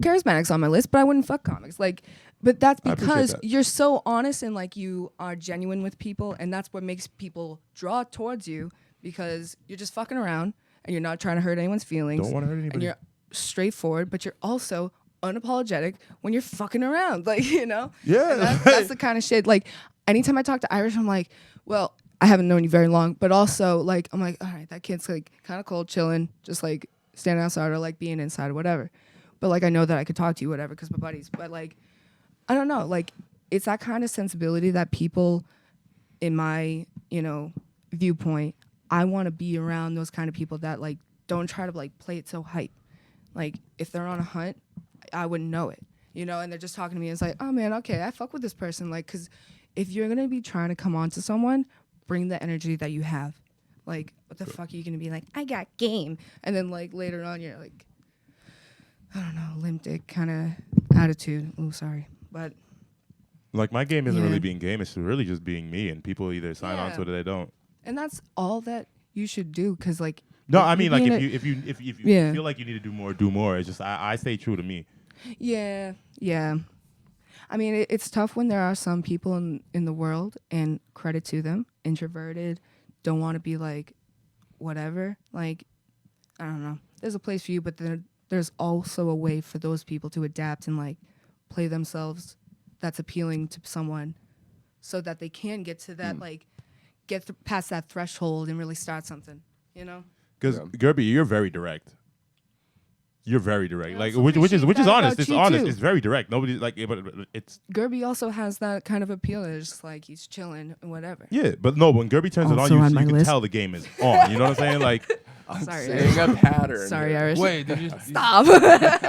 Charismatic's on my list, but I wouldn't fuck comics. Like, But that's I appreciate because that. you're so honest and like you are genuine with people, and that's what makes people draw towards you because you're just fucking around and you're not trying to hurt anyone's feelings. Don't wanna hurt And anybody. you're straightforward, but you're also unapologetic when you're fucking around. Like, you know? Yeah. And that's the kind of shit. Like, anytime I talk to Irish, I'm like, well, I haven't known you very long, but also like I'm like, all right, that kid's like kind of cold, chilling, just like standing outside or like being inside or whatever. But like I know that I could talk to you, whatever, because we're buddies. But like, I don't know, like it's that kind of sensibility that people, in my viewpoint, I want to be around those kind of people that like don't try to like play it so hype. Like if they're on a hunt, I wouldn't know it, and they're just talking to me. And it's like, oh man, okay, I fuck with this person, like, because if you're gonna be trying to come on to someone, bring the energy that you have. Like, what the fuck are you gonna be like? I got game, and then like later on, you're like, I don't know, limp dick kind of attitude. Oh, sorry, but Like my game isn't Yeah. really being game; it's really just being me, and people either sign on Yeah. to it or they don't. and that's all that you should do, because like. No, if I you're mean like being if you Yeah. feel like you need to do more. It's just I stay true to me. Yeah. I mean, it's tough when there are some people in the world, and credit to them, introverted, don't want to be like whatever. Like, I don't know. There's a place for you, but there's also a way for those people to adapt and like play themselves that's appealing to someone so that they can get to that, like, get past that threshold and really start something, Because Guerby, you're very direct. You're very direct, Yeah, like so which is appreciate that honest. about It's you, honest. too. It's very direct. Nobody like, but it's Guerby also has that kind of appeal. It's just like he's chilling and whatever. yeah. But no, when Guerby turns it Also on, on you my can list. tell the game is on. You know what I'm saying? Like Sorry, Seeing a pattern. Sorry, here. Irish. Wait, did you Stop.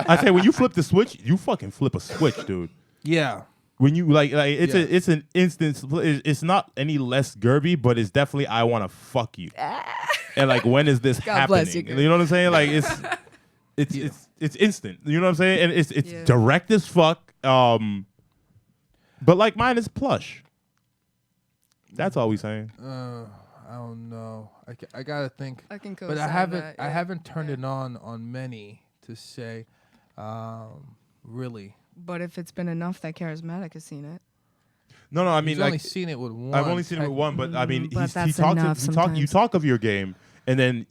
I say, when you flip the switch, you fucking flip a switch, dude. Yeah. When you like it's Yeah. it's an instance. It's not any less Guerby, but it's definitely I want to fuck you. And like, when is this God happening? bless you, You know what I'm saying? Like it's instant. You know what I'm saying? And it's Yeah. direct as fuck. But like mine is plush. That's all we saying. I don't know. I gotta think. I can But I co-sign haven't. that, I yeah. haven't turned it on many to say, really. But if it's been enough that Karizmatik has seen it. No, I mean He's like only seen it with one. I've only seen it with one, but I mean But he that's talks. enough You sometimes. talk of your game, and then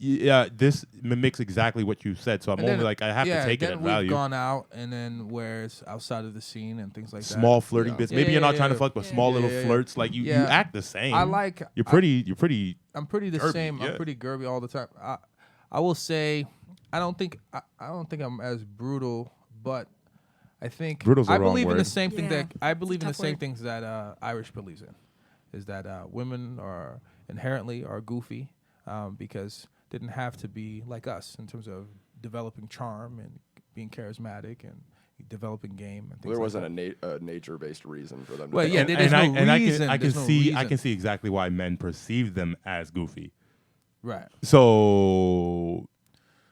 this mimics exactly what you said. So I'm And only then- like I have to take it then at we've value. gone out, and then where it's outside of the scene and things like that. Small flirting Yeah. bits. Yeah, Maybe you're yeah, not trying to yeah. fuck, but Yeah. small Yeah, little yeah, yeah. flirts. Like you Yeah. act the same. I like. You're pretty. I'm pretty the Guerby, same. yeah. I'm pretty Guerby all the time. I will say, I don't think I'm as brutal, but I think Brutal's the I wrong believe in the word. same thing Yeah, that I it's a believe in the tough same word. things that Irish believes in, is that women are inherently goofy because they didn't have to be like us in terms of developing charm and being charismatic and developing game and things. There like wasn't that. a nature-based reason for them. To Well, do yeah, that. there's no reason. I can There's no see reason. exactly why men perceive them as goofy. Right. So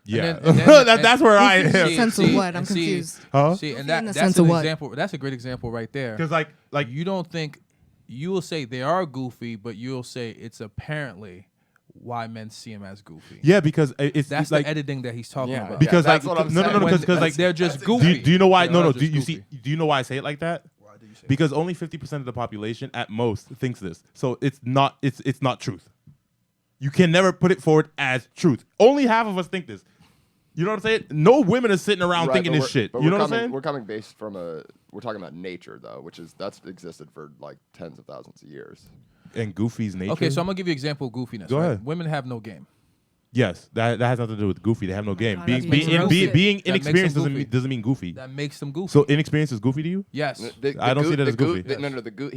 yeah, And then- that's where I Goofy in am. the sense of what? I'm and confused. Huh? See, Goofy and in the that's sense an of what? example. That's a great example right there. Because like You don't think you will say they are goofy, but you'll say it's apparently why men see him as goofy. yeah, because it's That's like the editing that he's talking Yeah, about. because that's like what I'm no saying. because like they're just do goofy. you know why? They're No, all do just you goofy. see? Do you know why I say it like that? Why do you say Because only 50% of the population at most thinks this. So it's not truth. You can never put it forward as truth. Only half of us think this. You know what I'm saying? No women are sitting around Right, thinking but this shit. but You know we're what I'm coming- saying? We're coming based from we're talking about nature though, that's existed for like tens of thousands of years. And Goofy's nature. Okay, so I'm gonna give you an example of goofiness. Go right? ahead. Women have no game. yes, that has nothing to do with Goofy. They have no game. God, Being that's being, makes being, them being goofy. That makes inexperienced them doesn't goofy. doesn't mean goofy. That makes them goofy. So inexperienced is goofy to you? yes. I don't see that as goofy.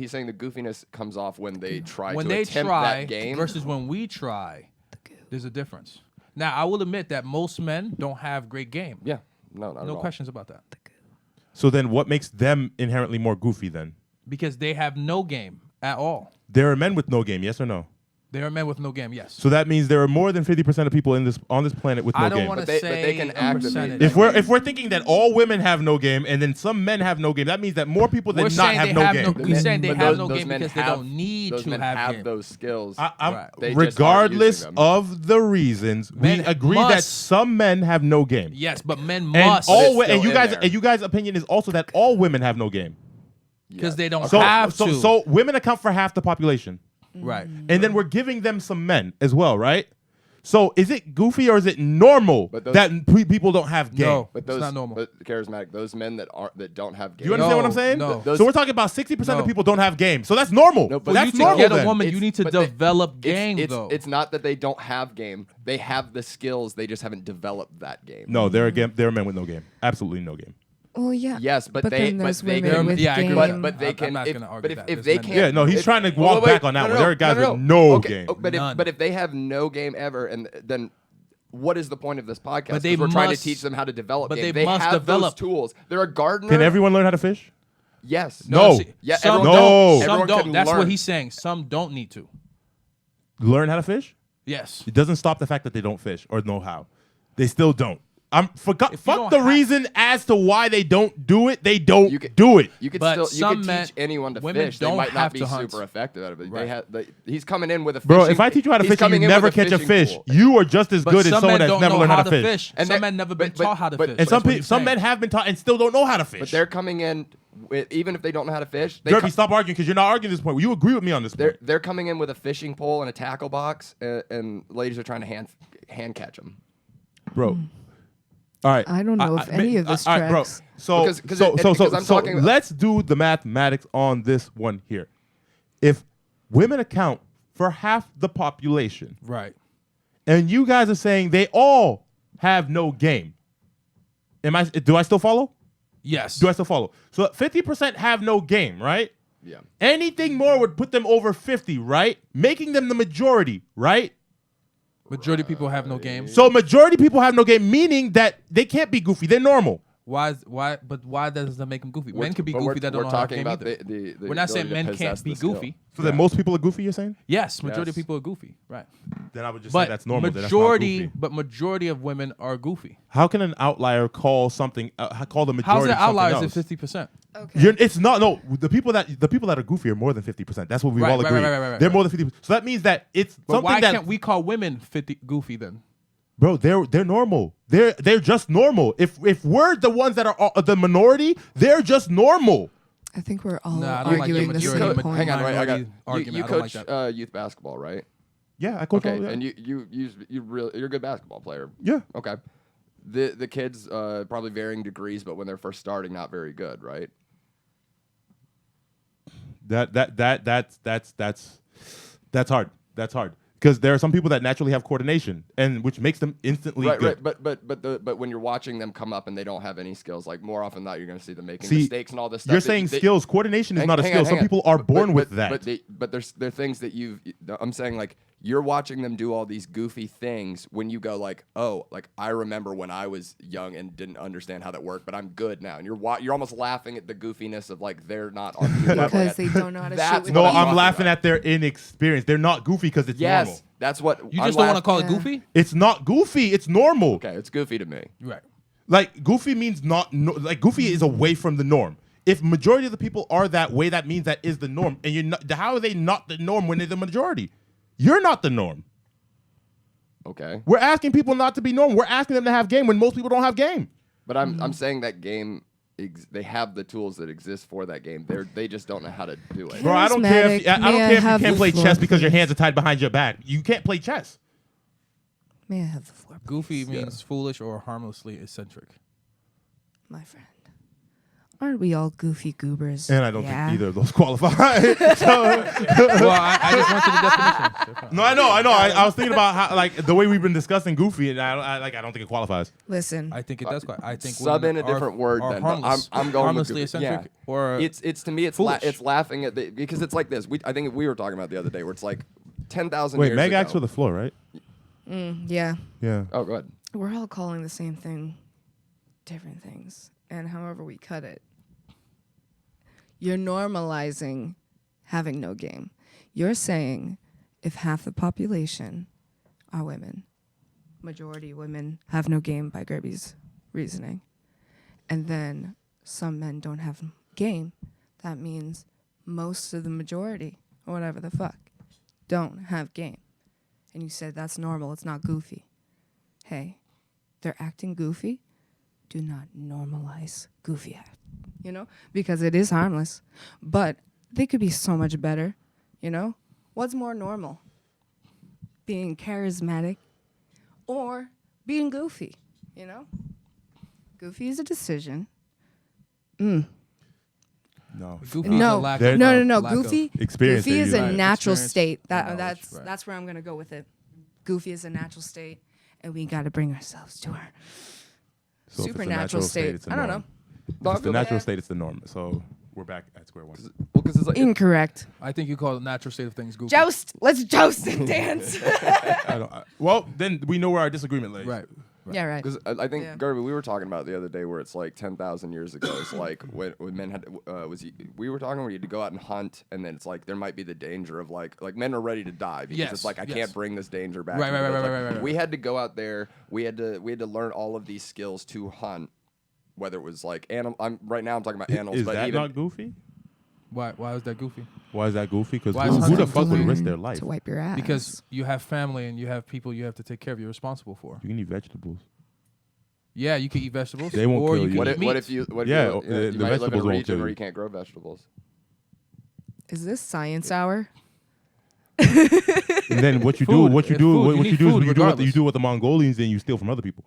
He's saying the goofiness comes off when they try When to they attempt try that game. versus when we try, there's a difference. Now, I will admit that most men don't have great game. Yeah, no, not at No all. questions about that. So then what makes them inherently more goofy then? Because they have no game at all. There are men with no game, yes or no? They are men with no game, yes. So that means there are more than 50% of people on this planet with no I don't game. want to But say they can a activate percentage. that. If we're thinking that all women have no game and then some men have no game, that means that more people than We're not saying have they no have game. no- The We're men- saying they but have no those game men because they don't need those to men have game. those skills. Right. They just aren't Regardless using them. of the reasons, Men we agree that must- some men have no game. Yes, but men And must. all it's still in there. you guys' opinion is also that all women have no game. because they don't So, have so, to. so women account for half the population. Right. And then we're giving them some men as well, right? So is it goofy or is it normal that people don't have game? No, But those, it's not normal. But charismatic, those men that don't have game. You understand what I'm saying? No. So we're talking about 60% of people don't have game. So that's normal. No, but that's you normal to get then. a woman, you It's- need to but they- develop game, though. It's not that they don't have game. They have the skills. They just haven't developed that game. No, they're men with no game. Absolutely no game. Well, yeah. Yes, but then but there's they women can- with yeah, I agree game. with that. But they I'm can. not if, gonna argue but if, that. if There's they men can. that- Yeah, no, he's if- trying to oh, walk wait, back on that one. There are guys with no Okay, game. But if they have no game ever, and then what is the point of this podcast? But they 'Cause we're trying to must- teach them how to develop but game. they must have develop. those tools. They're a gardener. Can everyone learn how to fish? Yes. No. Yeah, some everyone No. don't. Everyone Some don't. can That's learn. what he's saying. Some don't need to. Learn how to fish? Yes. It doesn't stop the fact that they don't fish or know how. They still don't. If you Fuck don't the have- reason as to why they don't do it. They don't You could- do it. You could But still some men- teach anyone to women fish. They don't might have not be to hunt. super effective at it. But Right. he's coming in with a Bro, fishing, if I teach you how to he's fish and coming you in never with a catch a fishing fish, pool. you are just as But good as some someone men that's don't never know learned how how to to fish. And Some they- men never been but- taught how to but- fish. And That's what he's some saying. men have been taught and still don't know how to fish. But they're coming in, even if they don't know how to fish. They Derby, stop arguing because you're not arguing this point. You agree with me on this point. they're coming in with a fishing pole and a tackle box, and ladies are trying to hand catch them. Bro. All right. I don't know if any of this all right, bro. tracks. So, Because I'm talking about- let's do the mathematics on this one here. If women account for half the population, Right. and you guys are saying they all have no game, do I still follow? Yes. Do I still follow? So 50% have no game, right? Yeah. Anything more would put them over 50, right? Making them the majority, right? Majority of people have no game. So majority people have no game, meaning that they can't be goofy. They're normal. Why does that make them goofy? Men can be But goofy that don't we're know how to talking game about either. the We're not saying ability to men possess can't be the skill. goofy. So that most people are goofy, you're saying? Yes, majority of Yes. people are goofy. Right. Then I would just say But that's normal. Then that's not goofy. majority of women are goofy. How can an outlier call something? Call the majority How's it something outliers else? at 50%? Okay. It's not. No, the people that are goofy are more than 50%. That's what we Right, all right, agree. right, They're more than 50%. So that means that it's But something why that, can't we call women 50 goofy then? bro. They're normal. They're just normal. If we're the ones that are the minority, they're just normal. I think we're all Nah, I don't like arguing the majority. same point. Hang on, wait. Minority argument, You I don't like coach that. youth basketball, right? Yeah, I coach. Okay, all that. and you're a good basketball player. Yeah. Okay. The kids probably varying degrees, but when they're first starting, not very good, right? That's hard. That's hard. Because there are some people that naturally have coordination, and which makes them instantly Right, good. right. But when you're watching them come up and they don't have any skills, like more often than not, you're going to see them making See, mistakes and all this stuff. You're that saying they- skills. Coordination is Hang- not a hang skill. on, Some hang on. people are born with that. But there are things that I'm saying, like, you're watching them do all these goofy things when you go like, oh, like I remember when I was young and didn't understand how that worked, but I'm good now. And you're almost laughing at the goofiness of like they're not on your level Because yet. they don't know how to That's shoot with No, what the I'm talking laughing about. at their inexperience. They're not goofy because it's Yes, normal. that's what You I'm just don't want to laughing- call it Yeah. goofy? It's not goofy. It's normal. Okay, it's goofy to me. Right. Like goofy means like goofy is away from the norm. If majority of the people are that way, that means that is the norm. And you're not. How are they not the norm when they're the majority? You're not the norm. Okay, We're asking people not to be normal. We're asking them to have game when most people don't have game. but I'm saying that game. They have the tools that exist for that game. They just don't know how to do it. Bro, I don't care if Charismatic, I don't may I care if you have can't the play floor, chess because your please? hands are tied behind your back. You can't play chess. May I have the floor, please? Goofy means foolish or harmlessly eccentric. My friend. Aren't we all goofy goobers? And I don't Yeah. think either of those qualify. So, Well, I just went to the definition. no, I know. I was thinking about how like the way we've been discussing goofy, and I don't think it qualifies. Listen, I think it does. I think Sub women in a are- different word are then. But harmless, I'm going harmlessly with goofy. eccentric Yeah. or It's to me foolish. it's laughing at the because it's like this. I think we were talking about the other day where it's like 10,000 Wait, years Meg ago. asked for the floor, right? yeah. Yeah. Oh, go ahead. We're all calling the same thing different things. And however we cut it, you're normalizing having no game. You're saying if half the population are women, majority women have no game by Guerby's reasoning, and then some men don't have game, that means most of the majority, or whatever the fuck, don't have game. And you said that's normal, it's not goofy. Hey, they're acting goofy. Do not normalize goofy you know, because it is harmless. But they could be so much better, you know? What's more normal? Being charismatic or being goofy, you know? Goofy is a decision. No. Goofy No, is a lack There- of, no, no, no. lack of- Goofy, experience goofy that is you a like. natural Experience state. and knowledge, right. That's where I'm gonna go with it. Goofy is a natural state, and we got to bring ourselves to our So if it's a supernatural state. it's a I don't norm. know. If it's the natural state, it's the norm. So we're back at square one. Well, because it's like Incorrect. I think you call the natural state of things goofy. Joust. Let's joust and dance. Well, then we know where our disagreement lays. Right. Yeah, right. because I think Yeah. Guerby, we were talking about the other day where it's like 10,000 years ago. It's like when men had we were talking where you had to go out and hunt, and then it's like there might be the danger of like men are ready to die because Yes, it's like I yes. can't bring this danger back. Right, into right, the right, village. right, Like, right, We had to go out there. We had to learn all of these skills to hunt. Whether it was like animal, right now I'm talking about animals, Is but that even not goofy? Why is that goofy? Why is that goofy? Because Why is who the hunting fuck would Learn risk their life? to wipe your ass? Because you have family and you have people you have to take care of. You're responsible for. You can eat vegetables. Yeah, you can eat vegetables. They won't or kill you you. can what eat if, meat. what if you what if Yeah, you, the you might live in vegetables a won't region kill where you. you can't grow vegetables. Is this science hour? And then what you do, Food. what you It's do, food. what You you need do food is you do what regardless. you do with the Mongolians, then you steal from other people.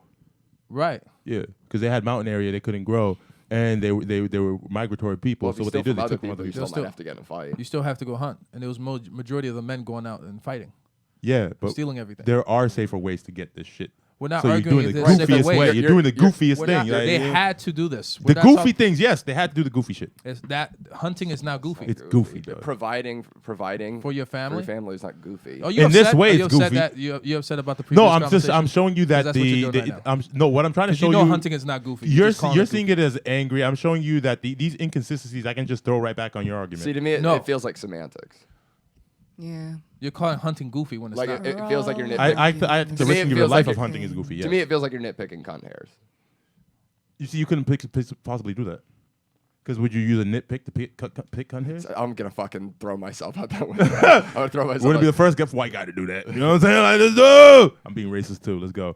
Right. Yeah, because they had mountain area they couldn't grow, and they were migratory people. Well, if so you what they steal did, from they other took from people, other you people. still Still- might have to get in a fight. You still have to go hunt, and there was majority of the men going out and fighting, Yeah, but stealing everything. there are safer ways to get this shit. We're not So you're arguing doing if the there's a safer goofiest way. way. You're doing the goofiest We're thing. not- like, they yeah. had to do this. The We're not goofy talking- things. Yes, they had to do the goofy shit. It's that hunting is now goofy. It's goofy, dog. Providing For your family? For your family is not goofy. Oh, you In this upset? way, Are you it's upset goofy. that you upset about the previous No, I'm conversation? showing you that Because that's what you're doing right now. no, what I'm trying to 'Cause show you you. know hunting is not goofy. You're just calling you're it seeing goofy. it as angry. I'm showing you that these inconsistencies I can just throw right back on your argument. See, to me, No. it feels like semantics. Yeah. You're calling hunting goofy when it's Like not. it feels like you're nitpicking. I To the me, it risking of your feels life like of hunting is goofy. Yes. To me, it feels like you're nitpicking cunt hairs. You see, you couldn't possibly do that. Because would you use a nitpick to pick cunt hair? So I'm gonna fucking throw myself out that window. I'm gonna throw myself. Wouldn't be out. the first white guy to do that. You know what I'm saying? Like, let's go. I'm being racist too. Let's go.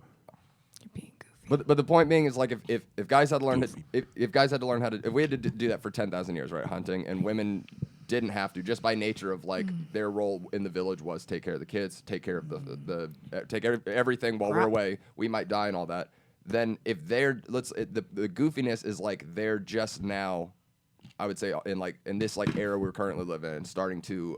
You're being goofy. But the point being is like if guys had to learn if guys had to learn how to if we had to do that for 10,000 years, right, hunting, and women didn't have to just by nature of like their role in the village was take care of the kids, take care of everything while we're Crap. away, we might die and all that. Then if they're the goofiness is like they're just now, I would say in this like era we're currently living in, starting to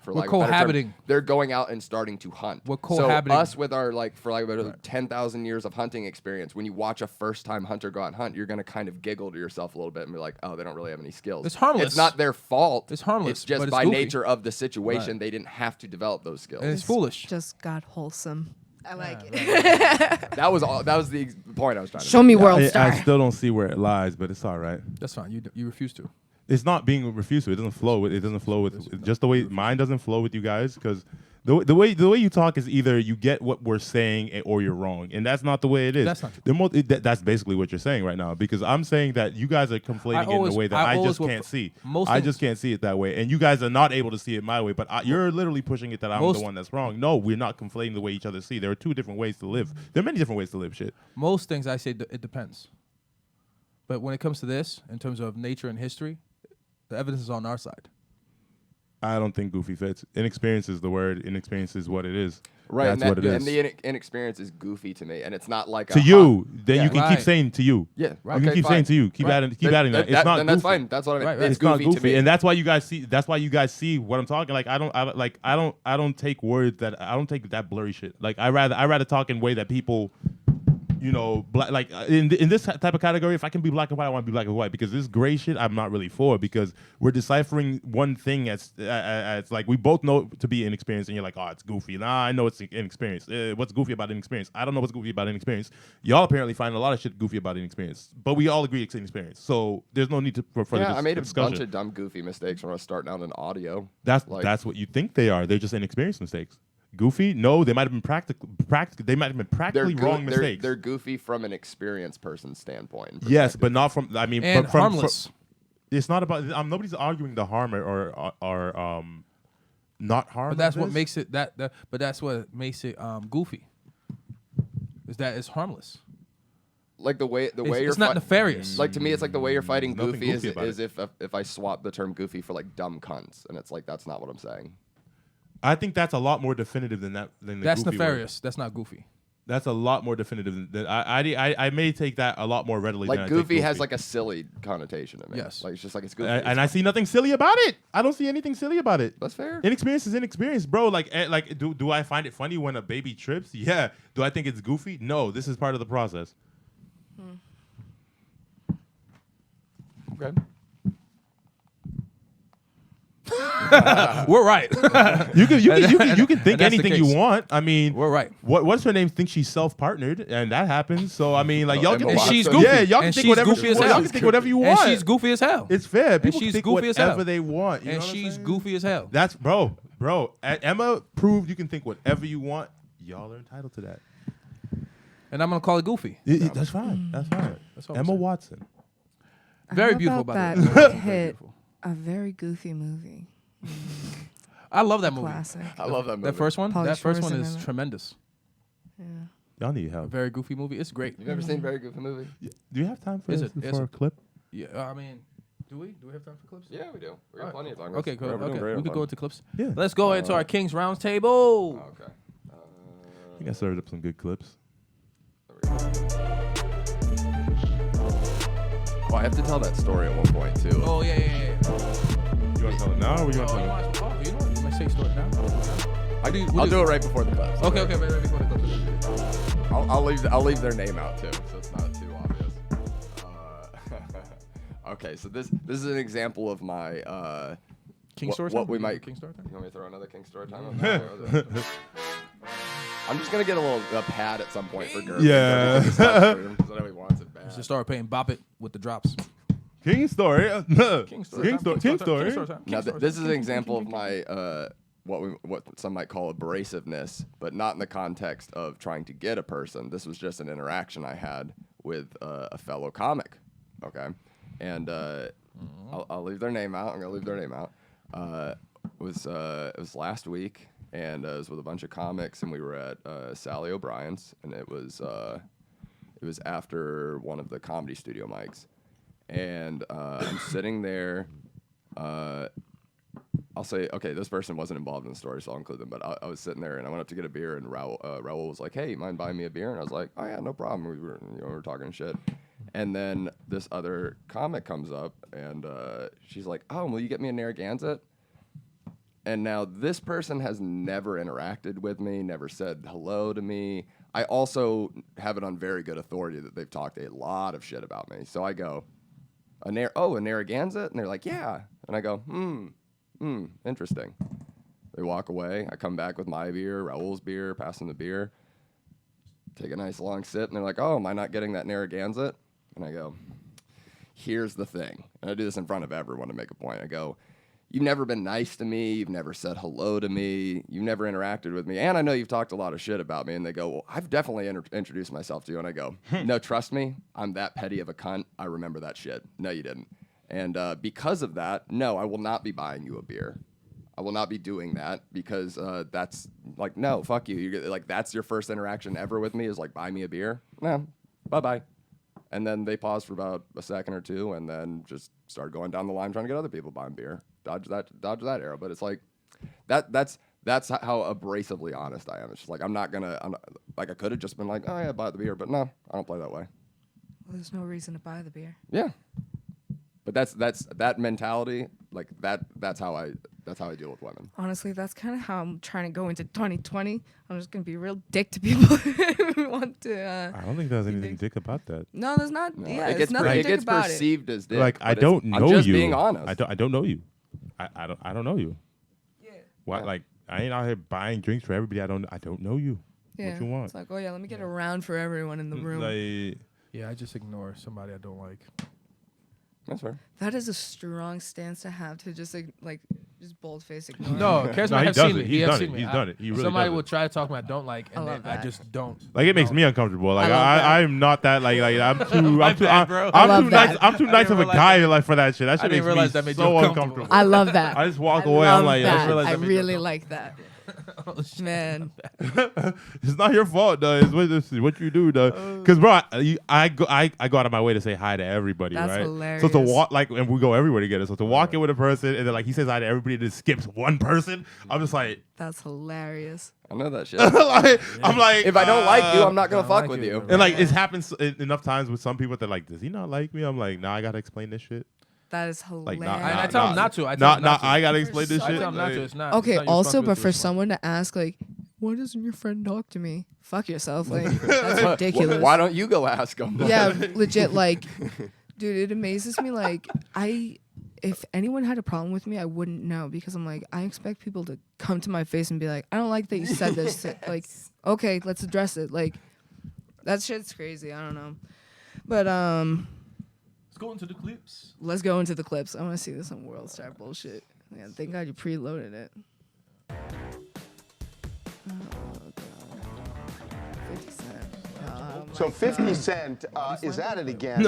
for We're lack of a better term, cohabiting. they're going out and starting to hunt. We're So cohabiting. us with our like for like about 10,000 years of hunting experience, when you watch a first time hunter go out and hunt, you're gonna kind of giggle to yourself a little bit and be like, oh, they don't really have any skills. It's harmless. It's not their fault. It's harmless, It's just but it's by goofy. nature of the situation, Right. they didn't have to develop those skills. And it's foolish. Just got wholesome. I like it. That was all. That was the point I was trying to. Show me World I Star. still don't see where it lies, but it's all right. That's fine. You refuse to. It's not being refused to. It doesn't flow. It doesn't flow with just the way mine doesn't flow with you guys because the way you talk is either you get what we're saying or you're wrong, and that's not the way it is. That's not true. That's basically what you're saying right now because I'm saying that you guys are conflating it in a way that I just can't see. I just can't see it that way, and you guys are not able to see it my way. But you're literally pushing it that I'm the one that's wrong. No, we're not conflating the way each other see. There are two different ways to live. There are many different ways to live. Shit. Most things I say it depends. But when it comes to this, in terms of nature and history, the evidence is on our side. I don't think goofy fits. Inexperience is the word. Inexperience is what it is. Right, That's and what it is. And the inexperience is goofy to me, and it's not like To a you, then Yeah. you can Right. keep saying to you. Yeah, You okay, can keep fine. saying to you. Keep Right. adding that. It's not then goofy. that's fine. That's what I mean. Right, right. It's It's not goofy to goofy, me. and that's why you guys see. That's why you guys see what I'm talking. Like I don't take words that I don't take that blurry shit. Like I rather talk in way that people, you know, like in this type of category. If I can be black and white, I want to be black and white because this gray shit I'm not really for because we're deciphering one thing as like we both know to be inexperienced, and you're like, oh, it's goofy. Nah, I know it's inexperience. What's goofy about inexperience? I don't know what's goofy about inexperience. Y'all apparently find a lot of shit goofy about inexperience, but we all agree it's inexperience. So there's no need for further Yeah, I made a discussion. bunch of dumb, goofy mistakes when I was starting out in audio. That's Like- that's what you think they are. They're just inexperienced mistakes. Goofy? No, they might have been practical. They might have been practically wrong mistakes. They're goofy from an experienced person's standpoint. and Yes, perspective. but not from. I mean, And from harmless. it's not about. Nobody's arguing the harm or not harm. But that's of what this. makes it goofy. Is that it's harmless. like the way you're. It's not nefarious. Like to me, it's like the way you're fighting There's nothing Goofy goofy is about if I swap the term Goofy for like dumb cunts, and it's like that's not what I'm saying. I think that's a lot more definitive than that. Than the That's goofy nefarious. word. That's not goofy. That's a lot more definitive than I may take that a lot more readily. Like than Goofy I take has like a silly connotation to me. Yes. Like it's just like it's Goofy. and I see nothing silly about it. I don't see anything silly about it. That's fair. Inexperience is inexperience, bro. Like do I find it funny when a baby trips? Yeah. Do I think it's goofy? No. This is part of the process. Okay. We're right. You can think And that's the anything you case. want. I mean, We're right. What's her name? Thinks she's self-partnered, and that happens. So I mean, like y'all Emma can And Watson. she's goofy. Yeah, y'all can And think she's whatever goofy you as want. hell. Y'all can think whatever you want. And she's goofy as hell. It's fair. People she's can think goofy as hell. whatever they want. You And know what I'm she's saying? goofy as hell. That's bro. Emma proved you can think whatever you want. Y'all are entitled to that. And I'm gonna call it goofy. That's fine. That's fine. That's all I'm Emma saying. Watson. Very How beautiful, about by the way. that Very hit? beautiful. A very goofy movie. I love that movie. Classic. I love that movie. That first one. Pauly That first Shore's one in is it. tremendous. Yeah. Y'all need A help. very goofy movie. It's great. You've never seen Very Goofy movie? Do you have time for Is this it- is for a it- clip? Yeah. I mean, do we have time for clips? Yeah, we do. We All have right, plenty of cool. time. Okay, cool. We're doing Okay, great we on could time. go into clips. Yeah. Let's go into our King's Rounds table. Okay. I think I served up some good clips. There we go. Oh, I have to tell that story at one point too. Oh yeah. You want to tell it now, or you want to Oh, tell it? you know what? You might say story now. I'll do it right before the clips. Okay, right before the clips. I'll leave their name out too, so it's not too obvious. Okay, so this is an example of my King what- story what time? we You might- King story time? You want me to throw another King story time on that? I'm just gonna get a pad at some point for Guerby. Yeah. Because I know he wants it bad. Just start paying Bop It with the drops. King story. King story. King story. Now, this is an example of my what some might call abrasiveness, but not in the context of trying to get a person. This was just an interaction I had with a fellow comic. Okay, and I'll leave their name out. I'm gonna leave their name out. It was last week, and it was with a bunch of comics, and we were at Sally O'Brien's, and it was after one of the Comedy Studio mics. And I'm sitting there. I'll say, okay, this person wasn't involved in the story, so I'll include them. But I was sitting there, and I went up to get a beer, and Raul was like, "Hey, you mind buying me a beer?" And I was like, "Oh yeah, no problem." We were talking shit. And then this other comic comes up, and she's like, "Oh, will you get me a Narragansett?" And now this person has never interacted with me, never said hello to me. I also have it on very good authority that they've talked a lot of shit about me. So I go, a Narragansett? And they're like, yeah. And I go, interesting. They walk away. I come back with my beer, Raul's beer, pass them the beer. Take a nice long sip, and they're like, oh, am I not getting that Narragansett? And I go, here's the thing. And I do this in front of everyone to make a point. I go, you've never been nice to me. You've never said hello to me. You've never interacted with me. And I know you've talked a lot of shit about me. And they go, well, I've definitely introduced myself to you. And I go, no, trust me. I'm that petty of a cunt. I remember that shit. No, you didn't. And because of that, no, I will not be buying you a beer. I will not be doing that because that's like, no, fuck you. You're like, that's your first interaction ever with me is like, buy me a beer. No, bye-bye. And then they paused for about a second or two and then just started going down the line trying to get other people buying beer. Dodge that arrow. But it's like, that's how abrasively honest I am. It's just like, I'm not, I could have just been like, oh yeah, buy the beer. But no, I don't play that way. Well, there's no reason to buy the beer. Yeah. But that's that mentality, like that's how I deal with women. Honestly, that's kind of how I'm trying to go into 2020. I'm just gonna be a real dick to people who want to. I don't think there's anything dick about that. No, there's not. No, Yeah, it it's gets nothing it dick gets about perceived as dick. Like but I don't know I'm just you. being honest. I don't know you. I don't know you. Yeah. What like I ain't out here buying drinks for everybody. I don't know you. Yeah. What you want? It's like, oh yeah, let me get a round for everyone in the room. Like Yeah, I just ignore somebody I don't like. That's fair. That is a strong stance to have to just just bold face ignore. No, Karizmatik No, he have does seen it. me. He's He have done seen it. me. He's done it. He really Somebody does will it. try to talk to me I don't like, I and love then I that. just don't. Like it makes me uncomfortable. Like love that. I'm not that like I'm too My I'm too bad, bro. I I'm love too that. nice. I'm too I nice didn't of a realize guy that. like for that shit. That I shit didn't makes realize me that made you so uncomfortable. uncomfortable. I love that. I just walk I away. I'm love like, that. realized I that made you really uncomfortable. like that. Man, It's not your fault, though. It's what you do, though. Because, bro, I go out of my way to say hi to everybody, That's right? hilarious. So to walk, like, and we go everywhere together. So to walk in with a person and then, like, he says hi to everybody and then skips one person, I'm just like, that's hilarious. I know that shit. I'm like, If I don't like you, I'm not gonna don't fuck like with you, you. bro. And like it's happened enough times with some people that like, does he not like me? I'm like, nah, I gotta explain this shit. That is Like, hilarious. nah, I tell him not to. I tell Nah, him not to. I gotta explain this I shit. tell him not to. Like, It's not. Okay, it's not your also, but responsibility for to respond. someone to ask, like, why doesn't your friend talk to me? Fuck yourself. Like, that's ridiculous. Why don't you go ask him? Yeah, legit. Like, dude, it amazes me. Like, if anyone had a problem with me, I wouldn't know because I'm like, I expect people to come to my face and be like, I don't like that you said this. Like, okay, let's address it. Like, that shit's crazy. I don't know. But, Let's go into the clips. let's go into the clips. I want to see this on World Star bullshit. Yeah, thank God you preloaded it. Oh, God. 50 Cent. Oh, So my 50 God. Cent is at it again.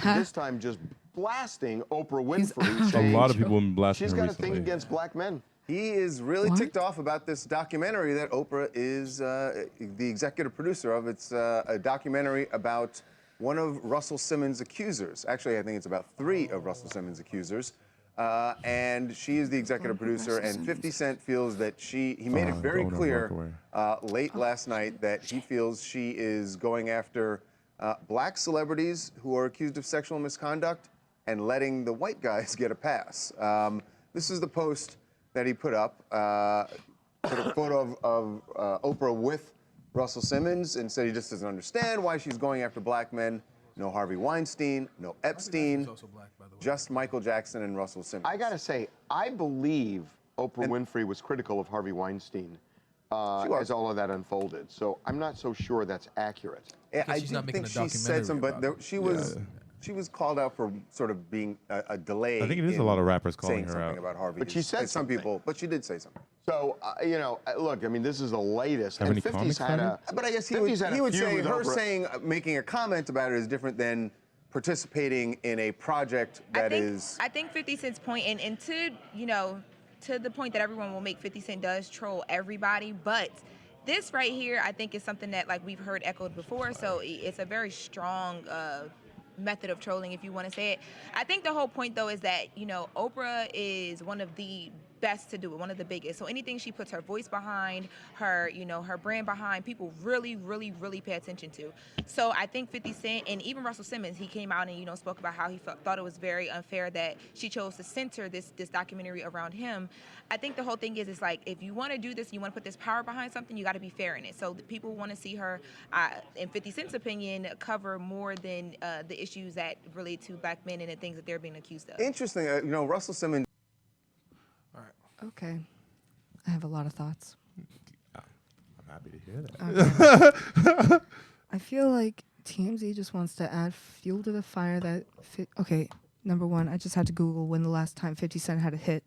This time just blasting Oprah Winfrey, a saying lot of people have been blasting she's her got a recently. thing against black men. He is really What? ticked off about this documentary that Oprah is the executive producer of. It's a documentary about one of Russell Simmons' accusers. Actually, I think it's about 3 of Russell Simmons' accusers. And she is the executive producer, and 50 Cent feels that he made it very clear late last night that he feels she is going after black celebrities who are accused of sexual misconduct and letting the white guys get a pass. This is the post that he put up, sort of photo of Oprah with Russell Simmons, and said he just doesn't understand why she's going after black men. No Harvey Weinstein, no Epstein, also black, by the way. just Michael Jackson and Russell Simmons. I gotta say, I believe Oprah Winfrey was critical of Harvey Weinstein as all of that unfolded. So I'm not so sure that's accurate. Yeah, I she's do not making think a she said some, documentary but about she was called out for sort of being a delay. I think it is a in lot of rappers calling saying her something out. about Harvey. But she said And some something. people, but she did say something. So, look, I mean, this is the latest. Have And any 50's comics had done a, But I guess he 50's would, had a he would feud say with her Oprah. saying making a comment about it is different than participating in a project that is. I think 50 Cent's point, and to, to the point that everyone will make, 50 Cent does troll everybody, but this right here, I think, is something that, like, we've heard echoed before, so it's a very strong method of trolling, if you want to say it. I think the whole point, though, is that, Oprah is one of the best to do it, one of the biggest. So anything she puts her voice behind, her, her brand behind, people really, really, really pay attention to. So I think 50 Cent, and even Russell Simmons, he came out and, spoke about how he thought it was very unfair that she chose to center this documentary around him. I think the whole thing is like, if you want to do this, you want to put this power behind something, you got to be fair in it. So the people want to see her, in 50 Cent's opinion, cover more than the issues that relate to black men and the things that they're being accused of. Interesting, Russell Simmons. Okay. I have a lot of thoughts. I'm happy to hear that. Okay. I feel like TMZ just wants to add fuel to the fire that okay, number one, I just had to Google when the last time 50 Cent had a hit.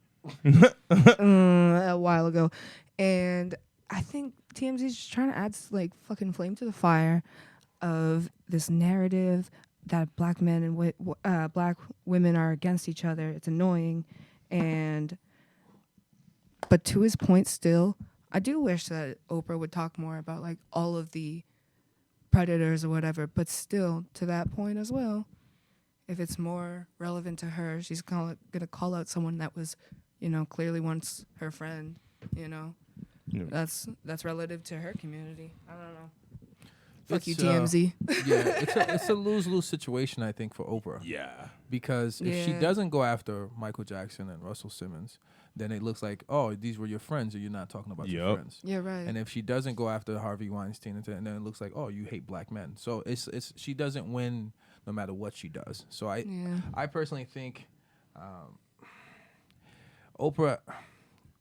A while ago. And I think TMZ is just trying to add like fucking flame to the fire of this narrative that black men and black women are against each other. It's annoying. But to his point still, I do wish that Oprah would talk more about like all of the predators or whatever, but still to that point as well, if it's more relevant to her, she's gonna call out someone that was, clearly once her friend, Yeah. That's relative to her community. I don't know. Fuck It's, you, TMZ. Yeah, it's a lose-lose situation, I think, for Oprah. Yeah. Because if she Yeah. doesn't go after Michael Jackson and Russell Simmons, then it looks like, oh, these were your friends, or you're not talking about your Yup. friends. Yeah, right. And if she doesn't go after Harvey Weinstein, and then it looks like, oh, you hate black men. So it's she doesn't win no matter what she does. So I personally think Oprah,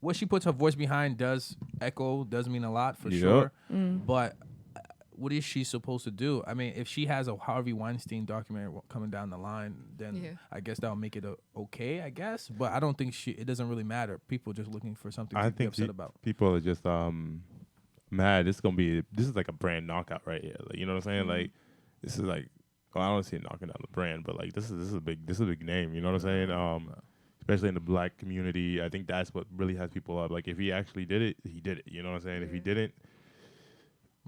what she puts her voice behind does mean a lot for Yup. sure. But what is she supposed to do? I mean, if she has a Harvey Weinstein documentary coming down the line, then I guess that'll make it okay, I guess. But I don't think it doesn't really matter. People just looking for something to be upset about. People are just mad. This is like a brand knockout right here. Like, you know what I'm saying? Like, this is like, well, I don't see it knocking down the brand, but like this is a big name. You know what I'm saying? especially in the black community. I think that's what really has people up. Like, if he actually did it, he did it. You know what I'm saying? If he didn't,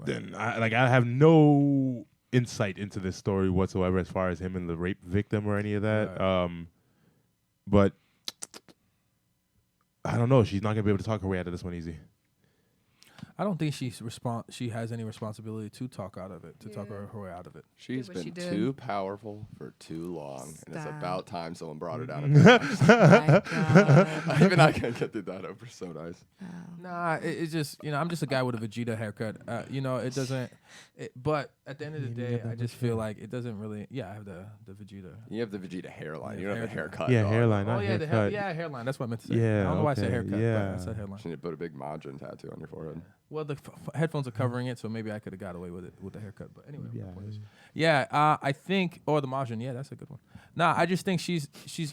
then I have no insight into this story whatsoever as far as him and the rape victim or any of that. But I don't know. She's not gonna be able to talk her way out of this one easy. I don't think she has any responsibility to talk out of it, to talk her way out of it. She's been too powerful for too long, and it's about time someone brought her down. Even I can't get through that. Oprah's so nice. Nah, it's just, I'm just a guy with a Vegeta haircut. It doesn't. But at the end of the day, I just feel like it doesn't really. Yeah, I have the Vegeta. You have the Vegeta hairline. You don't have the haircut. Yeah, dog. hairline. Not haircut. Hairline. That's what I meant to say. Yeah, I don't know why I said okay, haircut. yeah. But I said hairline. You need to put a big Majin tattoo on your forehead. Well, the headphones are covering it, so maybe I could have got away with it with the haircut. But anyway, I think, or the Majin, that's a good one. Nah, I just think she's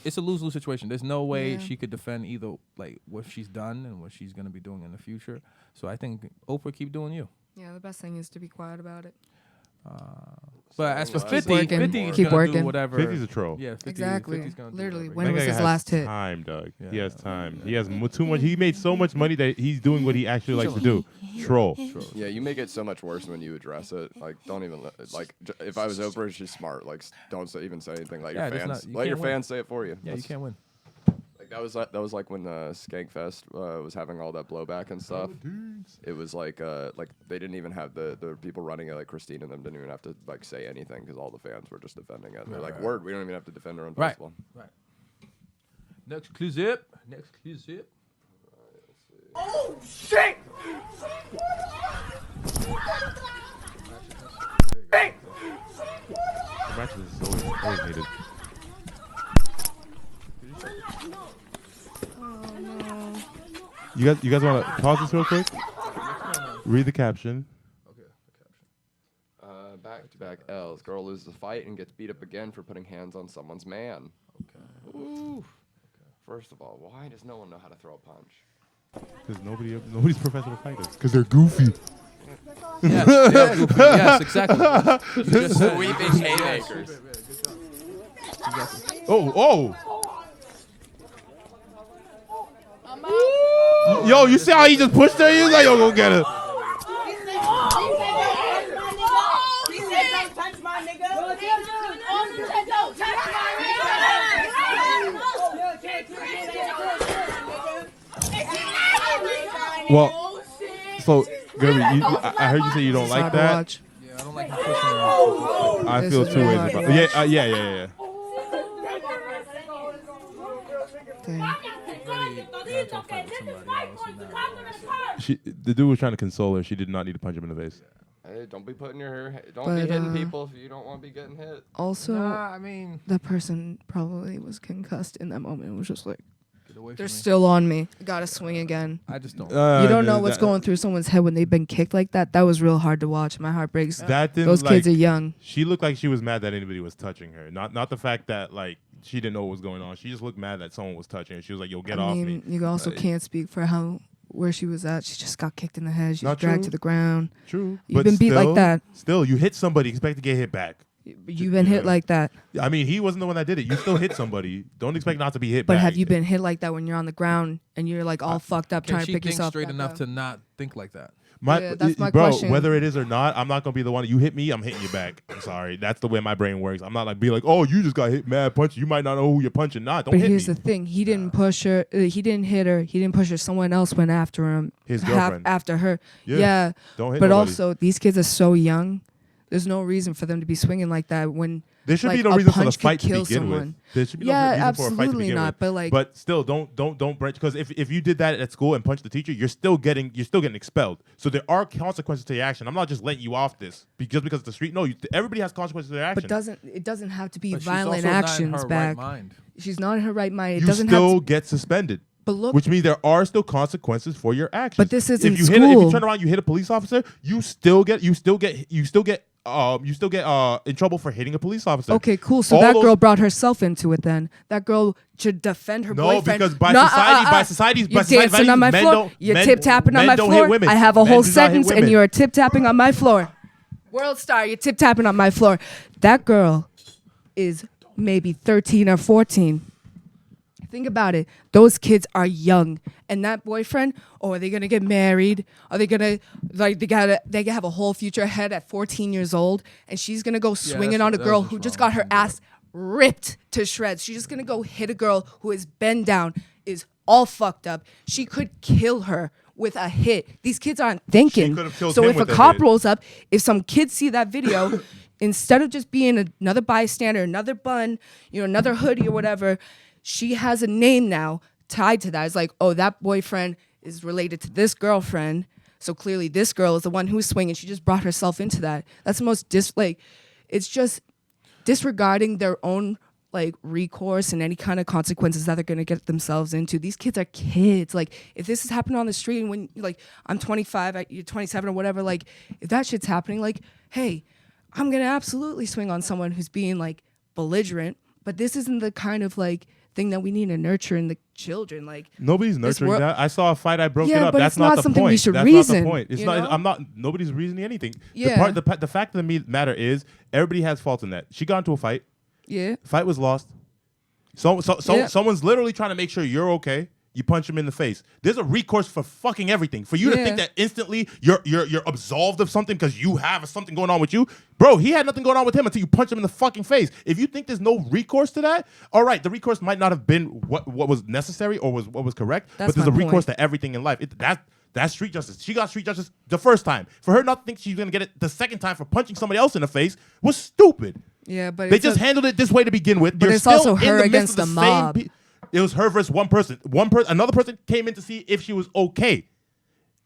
it's a lose-lose situation. There's no way she could defend either like what she's done and what she's gonna be doing in the future. So I think Oprah, keep doing you. Yeah, the best thing is to be quiet about it. But as for Keep 50, working. 50 is Keep gonna working. do whatever. 50's a troll. Yeah, 50, Exactly. 50's gonna do Literally, whatever. when was That guy his has last hit? Time, Doug. He Yeah. has time. He has too much. He made so much money that he's doing what he actually likes to do. Troll. Yeah, you make it so much worse when you address it. Like, don't even if I was Oprah, she's smart. Like, don't even say anything. Let your fans let your fans say it for you. Yeah, you can't win. Like that was like when Skankfest was having all that blowback and stuff. It was like they didn't even have the people running it, like Christine and them didn't even have to like say anything because all the fans were just defending it. They're like, word, we don't even have to defend our own festival. Right. Next clue zip. Oh, shit! Hey! The match is always needed. You guys want to pause this real quick? Read the caption. Okay, the caption. Back-to-back L's. Girl loses a fight and gets beat up again for putting hands on someone's man. Okay. Ooh. Okay. First of all, why does no one know how to throw a punch? Because nobody's professional fighters. Because they're goofy. Yes, exactly. Sweeping haymakers. Oh. Yo, you see how he just pushed her? He was like, yo, go get her. Well, so, Guerby, I heard you say you don't like that. Watch. Yeah, I don't like him pushing her. I feel two ways about it. Yeah. Damn. The dude was trying to console her. She did not need to punch him in the face. Hey, don't be hitting people if you don't want to be getting hit. Also, I mean, that person probably was concussed in that moment. It was just like, get away from they're me. still on me. I gotta swing again. I just don't. You don't know what's going through someone's head when they've been kicked like that. That was real hard to watch. My heart breaks. Those kids are young. She looked like she was mad that anybody was touching her. Not the fact that like she didn't know what was going on. She just looked mad that someone was touching her. She was like, "Yo, get off me." You also can't speak for where she was at. She just got kicked in the head. She was Not dragged true. to the ground. True. You've But been beat like that. Still, you hit somebody, expect to get hit back. You've been hit like that. I mean, he wasn't the one that did it. You still hit somebody. Don't expect not to be hit But back. have you been hit like that when you're on the ground and you're like all fucked up Can trying to she pick think yourself straight back enough up? to not think like that? That's my bro, question. whether it is or not, I'm not gonna be the one. You hit me, I'm hitting you back. I'm sorry. That's the way my brain works. I'm not like be like, oh, you just got hit mad punch. You might not know who you're punching. Nah, don't But hit here's me. the thing: he didn't push her. He didn't hit her. He didn't push her. Someone else went after him. His girlfriend. After her. Yeah. Yeah. Don't hit But nobody. also, these kids are so young. There's no reason for them to be swinging like that when There should like, be no a reason for the punch could fight to kill begin someone. with. There should be Yeah, no reason for a fight to absolutely begin not, with. but, like- but still, don't branch because if you did that at school and punched the teacher, you're still getting expelled. So there are consequences to your action. I'm not just letting you off this just because it's the street. No, everybody has consequences to their action. But it doesn't have to be But she's violent also not in actions her back. right mind. She's not in her right mind. It you doesn't still have to, get suspended. But look, Which means there are still consequences for your actions. But this isn't if you school. if you turn around, you hit a police officer, you still get in trouble for hitting a police officer. Okay, cool. So All that those- girl brought herself into it then. That girl should defend her No, boyfriend. because by No, society's you're dancing on my men floor. don't- You're men- tip-tapping on men my don't hit floor. women. I have a Men whole do not hit sentence and women. you're tip-tapping on my floor. World star, you're tip-tapping on my floor. That girl is maybe 13 or 14. think about it. Those kids are young, and that boyfriend. Oh, are they gonna get married? Are they gonna they have a whole future ahead at 14 years old, and she's gonna go swinging on a girl who just got her ass ripped to shreds. She's just gonna go hit a girl who is bent down, is all fucked up. She could kill her with a hit. These kids aren't thinking. So if a cop rolls up, if some kids see that video, instead of just being another bystander, another bun, another hoodie or whatever, she has a name now tied to that. It's like, oh, that boyfriend is related to this girlfriend. So clearly this girl is the one who's swinging. She just brought herself into that. That's the most it's just disregarding their own recourse and any kind of consequences that they're going to get themselves into. These kids are kids. If this is happening on the street and when I'm 25, you're 27 or whatever, if that shit's happening, hey, I'm going to absolutely swing on someone who's being belligerent, but this isn't the kind of thing that we need to nurture in the children. Nobody's nurturing that. I saw a fight, I broke it up. But That's it's not the something point. we should That's reason. not the point. It's you not. know? I'm not. Nobody's reasoning anything. Yeah. The fact of the matter is, everybody has faults in that. She got into a fight. Yeah. Fight was lost. Someone's literally trying to make sure you're okay. You punch him in the face. There's a recourse for fucking everything. For you to think that instantly you're absolved of something because you have something going on with you, bro. He had nothing going on with him until you punch him in the fucking face. If you think there's no recourse to that, all right, the recourse might not have been what was necessary or what was correct, but there's a recourse to everything in life. That's street justice. She got street justice the first time. For her not to think she's gonna get it the second time for punching somebody else in the face was stupid. Yeah, but they just handled it this way to begin with. But You're it's still also in her the midst against of the same mob. It was her versus one person. Another person came in to see if she was okay,